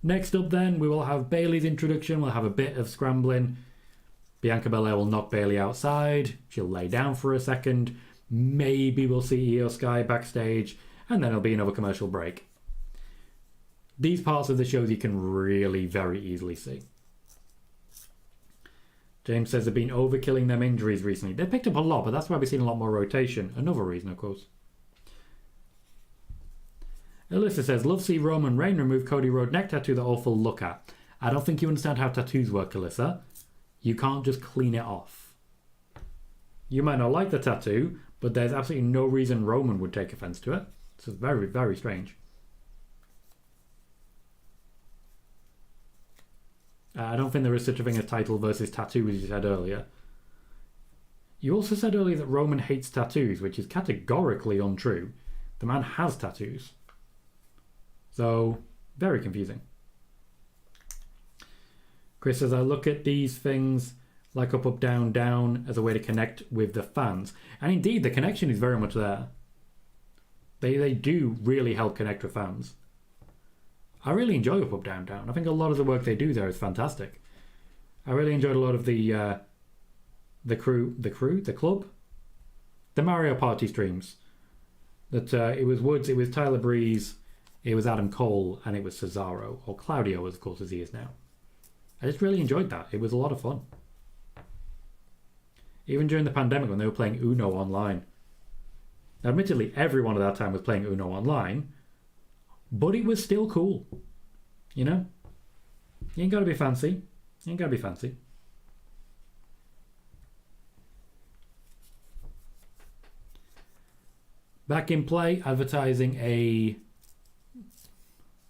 Next up then, we will have Bayley's introduction. We'll have a bit of scrambling. Bianca Belair will knock Bayley outside. She'll lay down for a second. Maybe we'll see Io Sky backstage. And then there'll be another commercial break. These parts of the shows you can really very easily see. James says they've been overkilling them injuries recently. They've picked up a lot, but that's why we've seen a lot more rotation. Another reason, of course. Alyssa says, love to see Roman Reigns remove Cody Rhodes' neck tattoo that awful look at. I don't think you understand how tattoos work, Alyssa. You can't just clean it off. You might not like the tattoo, but there's absolutely no reason Roman would take offense to it. This is very, very strange. I don't think there is such a thing as title versus tattoo, as you said earlier. You also said earlier that Roman hates tattoos, which is categorically untrue. The man has tattoos. So, very confusing. Chris says, I look at these things Like up, up, down, down as a way to connect with the fans. And indeed, the connection is very much there. They do really help connect with fans. I really enjoy up, up, down, down. I think a lot of the work they do there is fantastic. I really enjoyed a lot of the club, the Mario Party streams. That it was Woods, it was Tyler Breeze, it was Adam Cole, and it was Cesaro, or Claudio, of course, as he is now. I just really enjoyed that. It was a lot of fun. Even during the pandemic when they were playing Uno online. Now, admittedly, everyone at that time was playing Uno online, but it was still cool. You know? You ain't got to be fancy. You ain't got to be fancy. Back in play, advertising a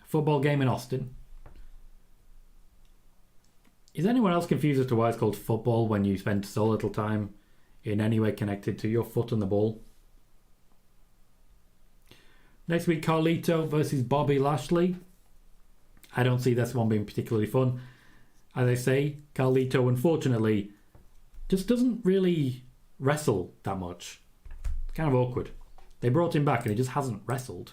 football game in Austin. Is anyone else confused as to why it's called football when you spend so little time in any way connected to your foot and the ball? Next week, Carlito versus Bobby Lashley. I don't see this one being particularly fun. As I say, Carlito, unfortunately, just doesn't really wrestle that much. It's kind of awkward. They brought him back and he just hasn't wrestled.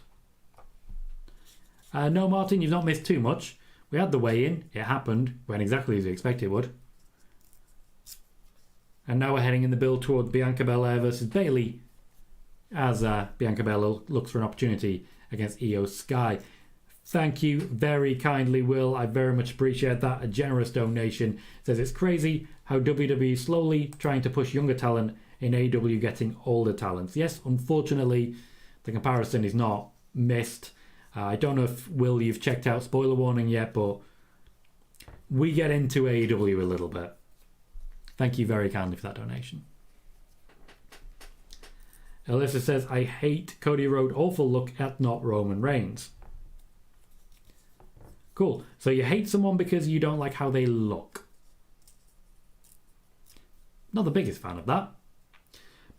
No, Martin, you've not missed too much. We had the weigh-in. It happened when exactly as we expected it would. And now we're heading in the build toward Bianca Belair versus Bayley, as Bianca Belair looks for an opportunity against Io Sky. Thank you very kindly, Will. I very much appreciate that. A generous donation. Says it's crazy how WWE is slowly trying to push younger talent in AEW getting older talents. Yes, unfortunately, the comparison is not missed. I don't know if, Will, you've checked out Spoiler Warning yet, but we get into AEW a little bit. Thank you very kindly for that donation. Alyssa says, I hate Cody Rhodes' awful look at not Roman Reigns. Cool. So you hate someone because you don't like how they look. Not the biggest fan of that.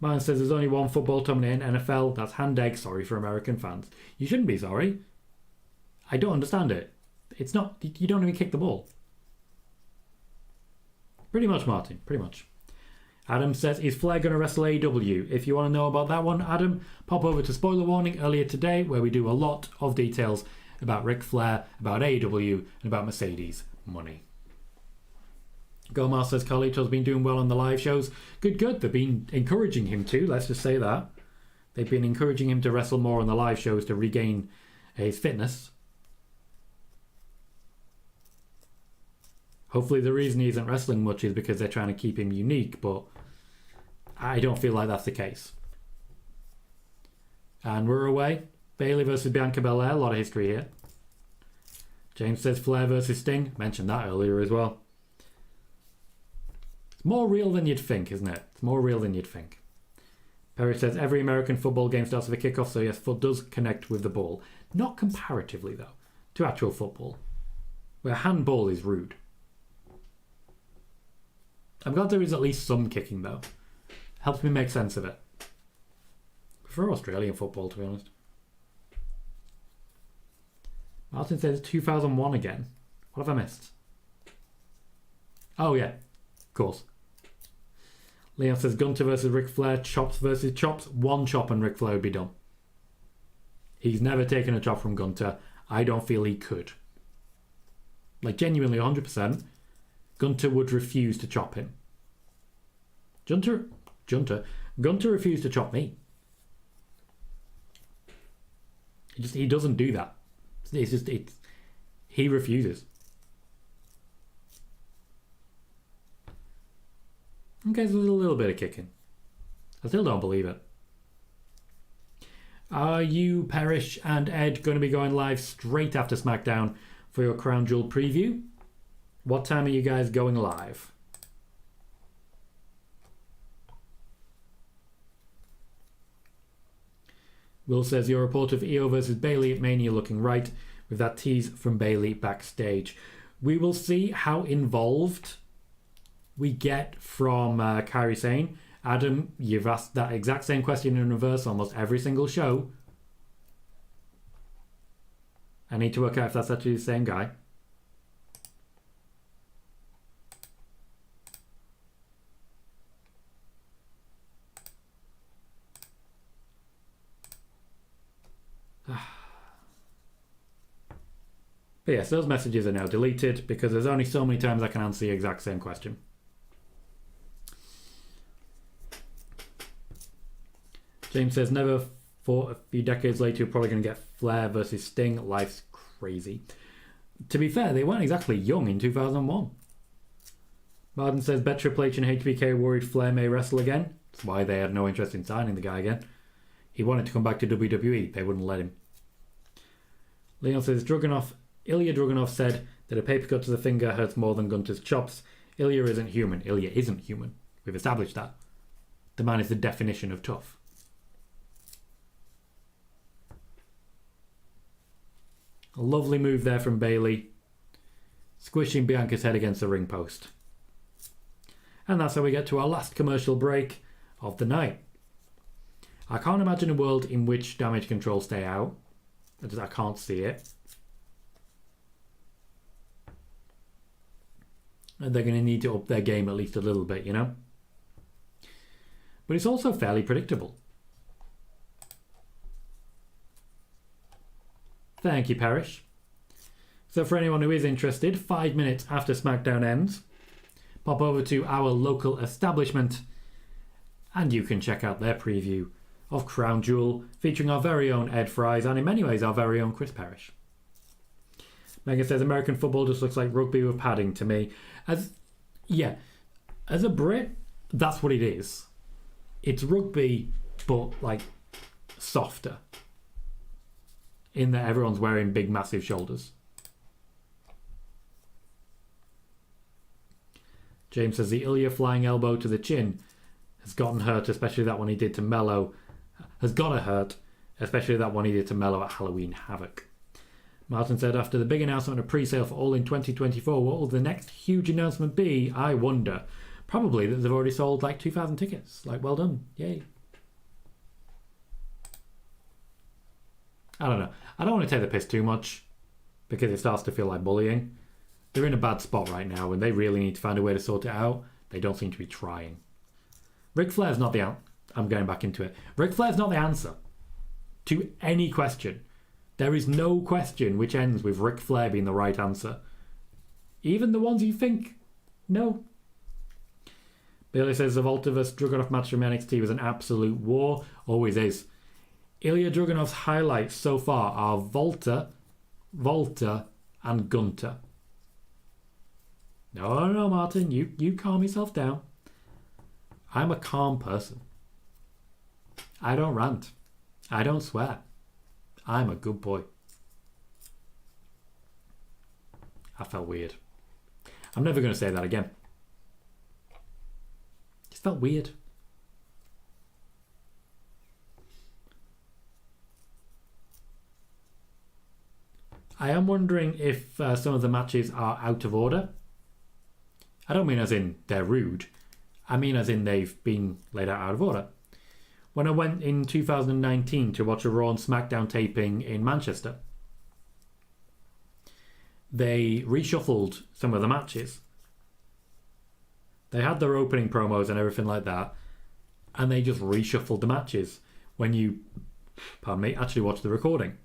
Mine says there's only one football tournament in NFL. That's hand egg. Sorry for American fans. You shouldn't be sorry. I don't understand it. It's not... You don't even kick the ball. Pretty much, Martin. Pretty much. Adam says, is Flair going to wrestle AEW? If you want to know about that one, Adam, pop over to Spoiler Warning earlier today, where we do a lot of details about Ric Flair, about AEW, and about Mercedes money. Gomar says Carlito's been doing well on the live shows. Good. They've been encouraging him to, let's just say that. They've been encouraging him to wrestle more on the live shows to regain his fitness. Hopefully the reason he isn't wrestling much is because they're trying to keep him unique, but I don't feel like that's the case. And we're away. Bayley versus Bianca Belair, a lot of history here. James says Flair versus Sting. Mentioned that earlier as well. It's more real than you'd think, isn't it? It's more real than you'd think. Perry says every American football game starts with a kickoff, so yes, foot does connect with the ball. Not comparatively, though, to actual football, where handball is rude. I'm glad there is at least some kicking, though. Helps me make sense of it. Prefer Australian football, to be honest. Martin says 2001 again. What have I missed? Oh, yeah. Of course. Leon says Gunter versus Ric Flair, chops versus chops. One chop and Ric Flair would be done. He's never taken a chop from Gunter. I don't feel he could. Like, genuinely, 100%. Gunter would refuse to chop him. Gunter refused to chop me. He doesn't do that. He refuses. Okay, so there's a little bit of kicking. I still don't believe it. Are you, Perish, and Ed going to be going live straight after Smackdown for your Crown Jewel preview? What time are you guys going live? Will says your report of Io versus Bayley at Mania looking right with that tease from Bayley backstage. We will see how involved we get from Kairi Sane. Adam, you've asked that exact same question in reverse almost every single show. I need to work out if that's actually the same guy. But yes, those messages are now deleted because there's only so many times I can answer the exact same question. James says, never thought a few decades later you're probably going to get Flair versus Sting. Life's crazy. To be fair, they weren't exactly young in 2001. Martin says, bet Triple H and HBK worried Flair may wrestle again. That's why they had no interest in signing the guy again. He wanted to come back to WWE. They wouldn't let him. Leon says, Ilya Dragunov said that a paper cut to the finger hurts more than Gunter's chops. Ilya isn't human. Ilya isn't human. We've established that. The man is the definition of tough. A lovely move there from Bayley, squishing Bianca's head against the ring post. And that's how we get to our last commercial break of the night. I can't imagine a world in which Damage Control stay out. I can't see it. And they're going to need to up their game at least a little bit, you know? But it's also fairly predictable. Thank you, Parrish. So for anyone who is interested, 5 minutes after Smackdown ends, pop over to our local establishment and you can check out their preview of Crown Jewel, featuring our very own Ed Fries and in many ways our very own Chris Parrish. Megan says, American football just looks like rugby with padding to me. As a Brit, that's what it is. It's rugby, but like softer. In that everyone's wearing big, massive shoulders. James says the Ilya flying elbow to the chin has gotten hurt, especially that one he did to Mello. Has got to hurt, especially that one he did to Mello at Halloween Havoc. Martin said, after the big announcement of pre-sale for All in 2024, what will the next huge announcement be? I wonder. Probably that they've already sold like 2,000 tickets. Like, well done. Yay. I don't know. I don't want to take the piss too much because it starts to feel like bullying. They're in a bad spot right now and they really need to find a way to sort it out. They don't seem to be trying. Ric Flair's not the answer. I'm going back into it. Ric Flair's not the answer to any question. There is no question which ends with Ric Flair being the right answer. Even the ones you think, no. Bailey says the Voltivus Dragunov match from NXT was an absolute war. Always is. Ilya Dragunov's highlights so far are Volta, and Gunter. No, Martin, you calm yourself down. I'm a calm person. I don't rant. I don't swear. I'm a good boy. I felt weird. I'm never going to say that again. It felt weird. I am wondering if some of the matches are out of order. I don't mean as in they're rude. I mean as in they've been laid out of order. When I went in 2019 to watch a Raw and SmackDown taping in Manchester, they reshuffled some of the matches. They had their opening promos and everything like that, and they just reshuffled the matches when you, actually watch the recording.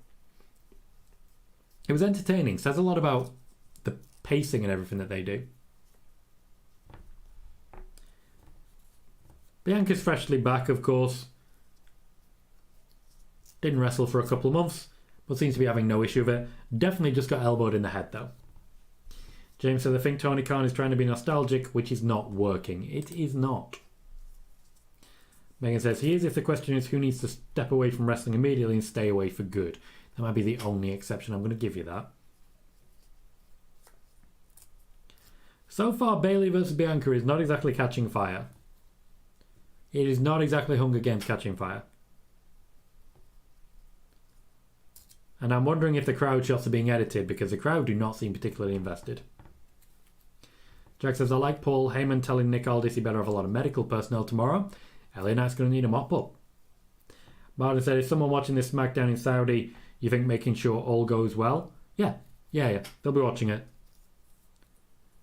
It was entertaining. Says a lot about the pacing and everything that they do. Bianca's freshly back, of course. Didn't wrestle for a couple of months, but seems to be having no issue with it. Definitely just got elbowed in the head, though. James says, I think Tony Khan is trying to be nostalgic, which is not working. It is not. Megan says, he is if the question is who needs to step away from wrestling immediately and stay away for good. That might be the only exception. I'm going to give you that. So far, Bayley versus Bianca is not exactly catching fire. It is not exactly Hunger Games catching fire. And I'm wondering if the crowd shots are being edited because the crowd do not seem particularly invested. Jack says, I like Paul Heyman telling Nick Aldis he better have a lot of medical personnel tomorrow. LA Knight's going to need a mop-up. Martin said, is someone watching this SmackDown in Saudi, you think making sure all goes well? Yeah. They'll be watching it.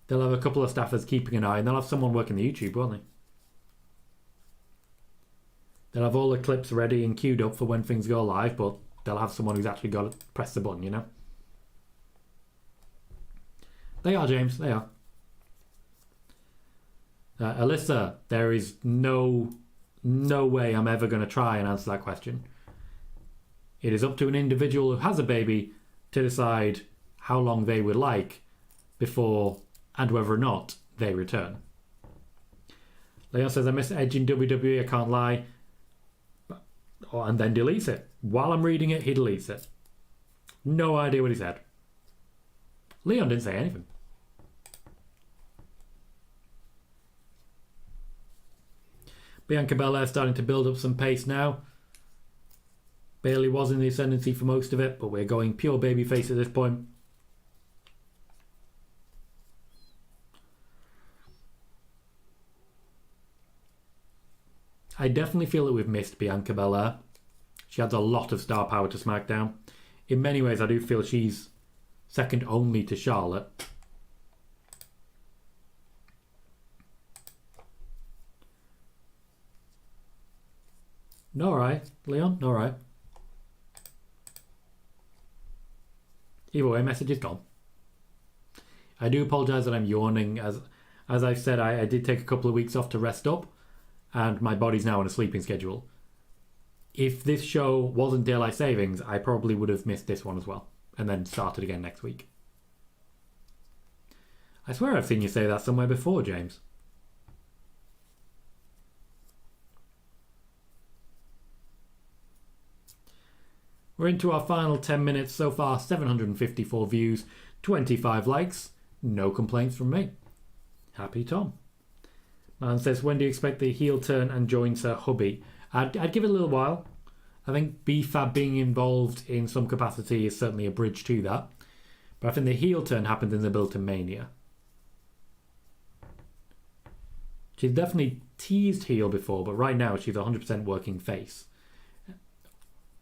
They'll have a couple of staffers keeping an eye and they'll have someone working the YouTube, won't they? They'll have all the clips ready and queued up for when things go live, but they'll have someone who's actually got to press the button, you know? They are, James. They are. Alyssa, there is no way I'm ever going to try and answer that question. It is up to an individual who has a baby to decide how long they would like before and whether or not they return. Leon says, I miss Edge in WWE, I can't lie. And then deletes it. While I'm reading it, he deletes it. No idea what he said. Leon didn't say anything. Bianca Belair starting to build up some pace now. Bayley was in the ascendancy for most of it, but we're going pure babyface at this point. I definitely feel that we've missed Bianca Belair. She adds a lot of star power to SmackDown. In many ways, I do feel she's second only to Charlotte. No, right, Leon? No, right. Either way, message is gone. I do apologise that I'm yawning. As I've said, I did take a couple of weeks off to rest up, and my body's now on a sleeping schedule. If this show wasn't Daylight Savings, I probably would have missed this one as well, and then started again next week. I swear I've seen you say that somewhere before, James. We're into our final 10 minutes so far. 754 views, 25 likes. No complaints from me. Happy Tom. Man says, when do you expect the heel turn and joins her hubby? I'd give it a little while. I think B-Fab being involved in some capacity is certainly a bridge to that. But I think the heel turn happened in the build to Mania. She's definitely teased heel before, but right now she's 100% working face.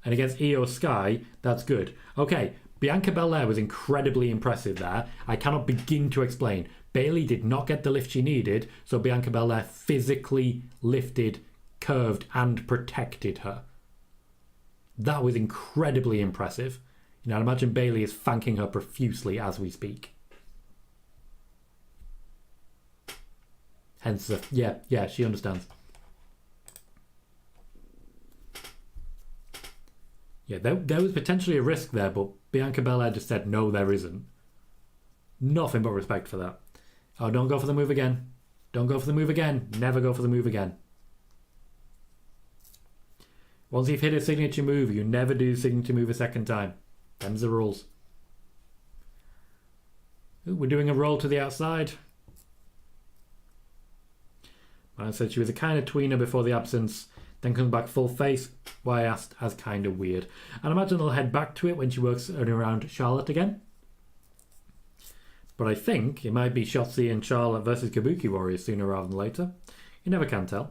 And against Io Sky, that's good. Okay, Bianca Belair was incredibly impressive there. I cannot begin to explain. Bayley did not get the lift she needed, so Bianca Belair physically lifted, curved, and protected her. That was incredibly impressive. You know, I imagine Bayley is thanking her profusely as we speak. Hence the... Yeah, she understands. Yeah, there was potentially a risk there, but Bianca Belair just said, no, there isn't. Nothing but respect for that. Oh, don't go for the move again. Don't go for the move again. Never go for the move again. Once you've hit a signature move, you never do the signature move a second time. Them's the rules. Ooh, we're doing a roll to the outside. I said she was a kind of tweener before the absence, then comes back full face. Why I asked as kind of weird. And I imagine they'll head back to it when she works around Charlotte again. But I think it might be Shotzi and Charlotte versus Kabuki Warriors sooner rather than later. You never can tell.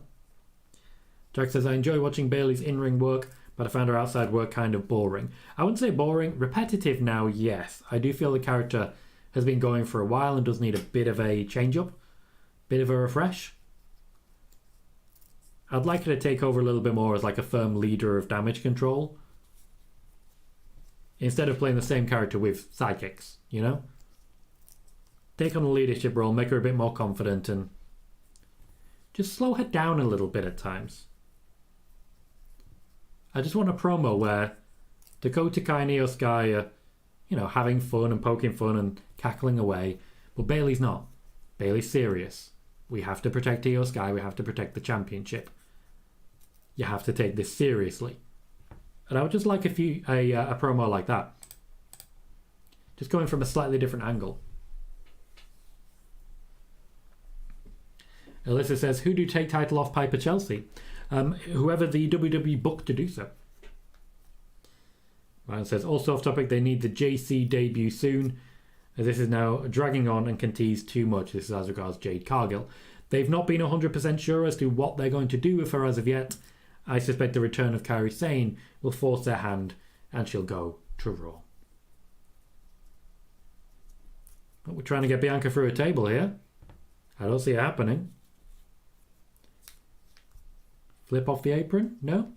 Jack says, I enjoy watching Bayley's in-ring work, but I found her outside work kind of boring. I wouldn't say boring. Repetitive now, yes. I do feel the character has been going for a while and does need a bit of a change-up. Bit of a refresh. I'd like her to take over a little bit more as like a firm leader of damage control. Instead of playing the same character with sidekicks, you know? Take on a leadership role, make her a bit more confident, and just slow her down a little bit at times. I just want a promo where Dakota Kai and Io Sky are, you know, having fun and poking fun and cackling away, but Bayley's not. Bayley's serious. We have to protect Io Sky, we have to protect the championship. You have to take this seriously. And I would just like a promo like that. Just going from a slightly different angle. Alyssa says, who do take title off Piper Chelsea? Whoever the WWE booked to do so. Ryan says, also off topic, they need the JC debut soon, as this is now dragging on and can tease too much. This is as regards Jade Cargill. They've not been 100% sure as to what they're going to do with her as of yet. I suspect the return of Kairi Sane will force their hand and she'll go to Raw. But we're trying to get Bianca through a table here. I don't see it happening. Flip off the apron? No?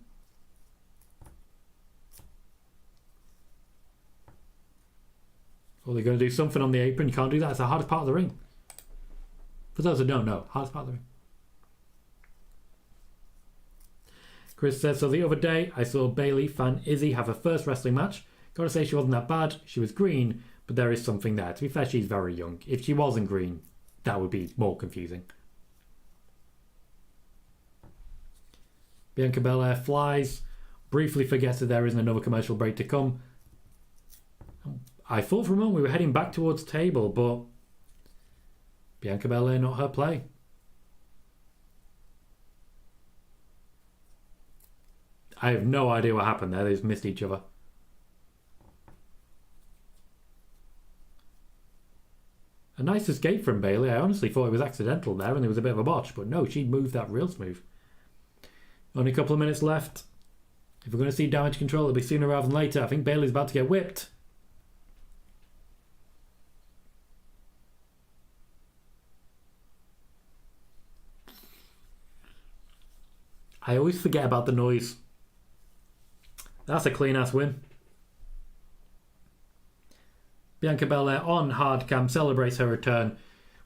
Well, they're going to do something on the apron. You can't do that. It's the hardest part of the ring. For those who don't know, hardest part of the ring. Chris says, so the other day I saw Bayley fan Izzy have her first wrestling match. Gotta say she wasn't that bad. She was green, but there is something there. To be fair, she's very young. If she wasn't green, that would be more confusing. Bianca Belair flies, briefly forgets that there isn't another commercial break to come. I thought for a moment we were heading back towards table, but Bianca Belair, not her play. I have no idea what happened there. They just missed each other. A nice escape from Bayley. I honestly thought it was accidental there and there was a bit of a botch, but no, she moved that real smooth. Only a couple of minutes left. If we're going to see damage control, it'll be sooner rather than later. I think Bayley's about to get whipped. I always forget about the noise. That's a clean-ass win. Bianca Belair on hard cam celebrates her return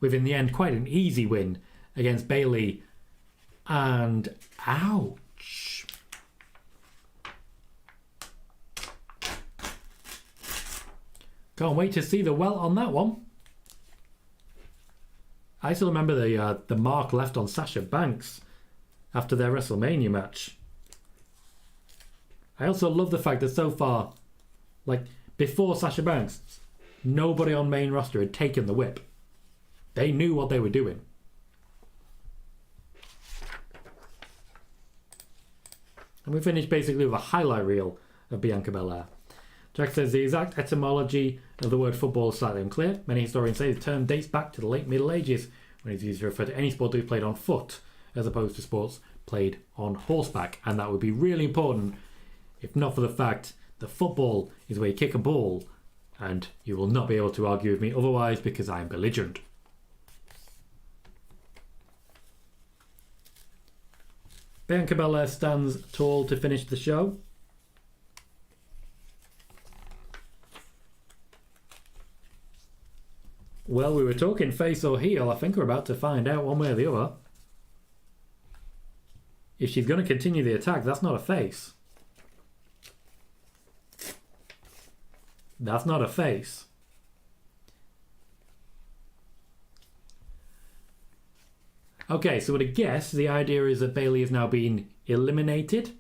with, in the end, quite an easy win against Bayley. And ouch. Can't wait to see the welt on that one. I still remember the mark left on Sasha Banks after their WrestleMania match. I also love the fact that so far, like, before Sasha Banks, nobody on main roster had taken the whip. They knew what they were doing. And we finished basically with a highlight reel of Bianca Belair. Jack says the exact etymology of the word football is slightly unclear. Many historians say the term dates back to the late Middle Ages, when it's used to refer to any sport that is played on foot, as opposed to sports played on horseback. And that would be really important if not for the fact that football is where you kick a ball, and you will not be able to argue with me otherwise because I am belligerent. Bianca Belair stands tall to finish the show. Well, we were talking face or heel. I think we're about to find out one way or the other. If she's going to continue the attack, that's not a face. That's not a face. Okay, so with a guess, the idea is that Bayley is now being eliminated.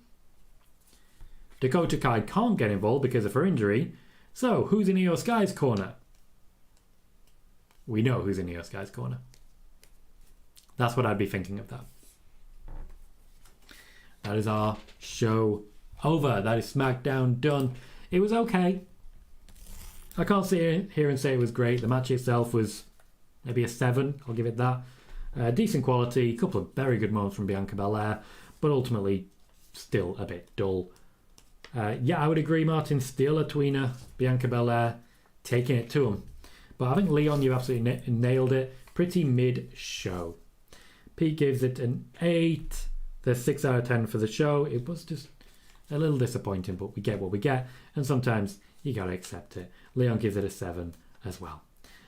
Dakota Kai can't get involved because of her injury. So, who's in Io Sky's corner? We know who's in Io Sky's corner. That's what I'd be thinking of that. That is our show over. That is SmackDown done. It was okay. I can't sit here and say it was great. The match itself was maybe a 7. I'll give it that. Decent quality. A couple of very good moments from Bianca Belair. But ultimately, still a bit dull. Yeah, I would agree, Martin. Still a tweener. Bianca Belair taking it to him. But I think, Leon, you absolutely nailed it. Pretty mid-show. Pete gives it an 8. There's 6 out of 10 for the show. It was just a little disappointing, but we get what we get. And sometimes you gotta accept it. Leon gives it a 7 as well.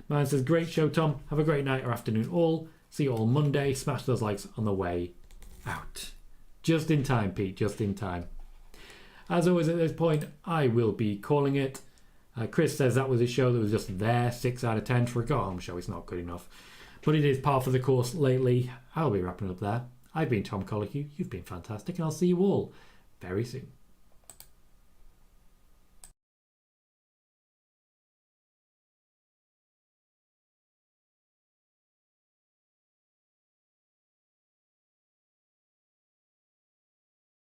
Mine says, great show, Tom. Have a great night or afternoon all. See you all Monday. Smash those likes on the way out. Just in time, Pete. Just in time. As always, at this point, I will be calling it. Chris says that was a show that was just there. 6 out of 10 for a go-home show. It's not good enough. But it is par for the course lately. I'll be wrapping up there. I've been Tom Colohue. You've been fantastic. And I'll see you all very soon.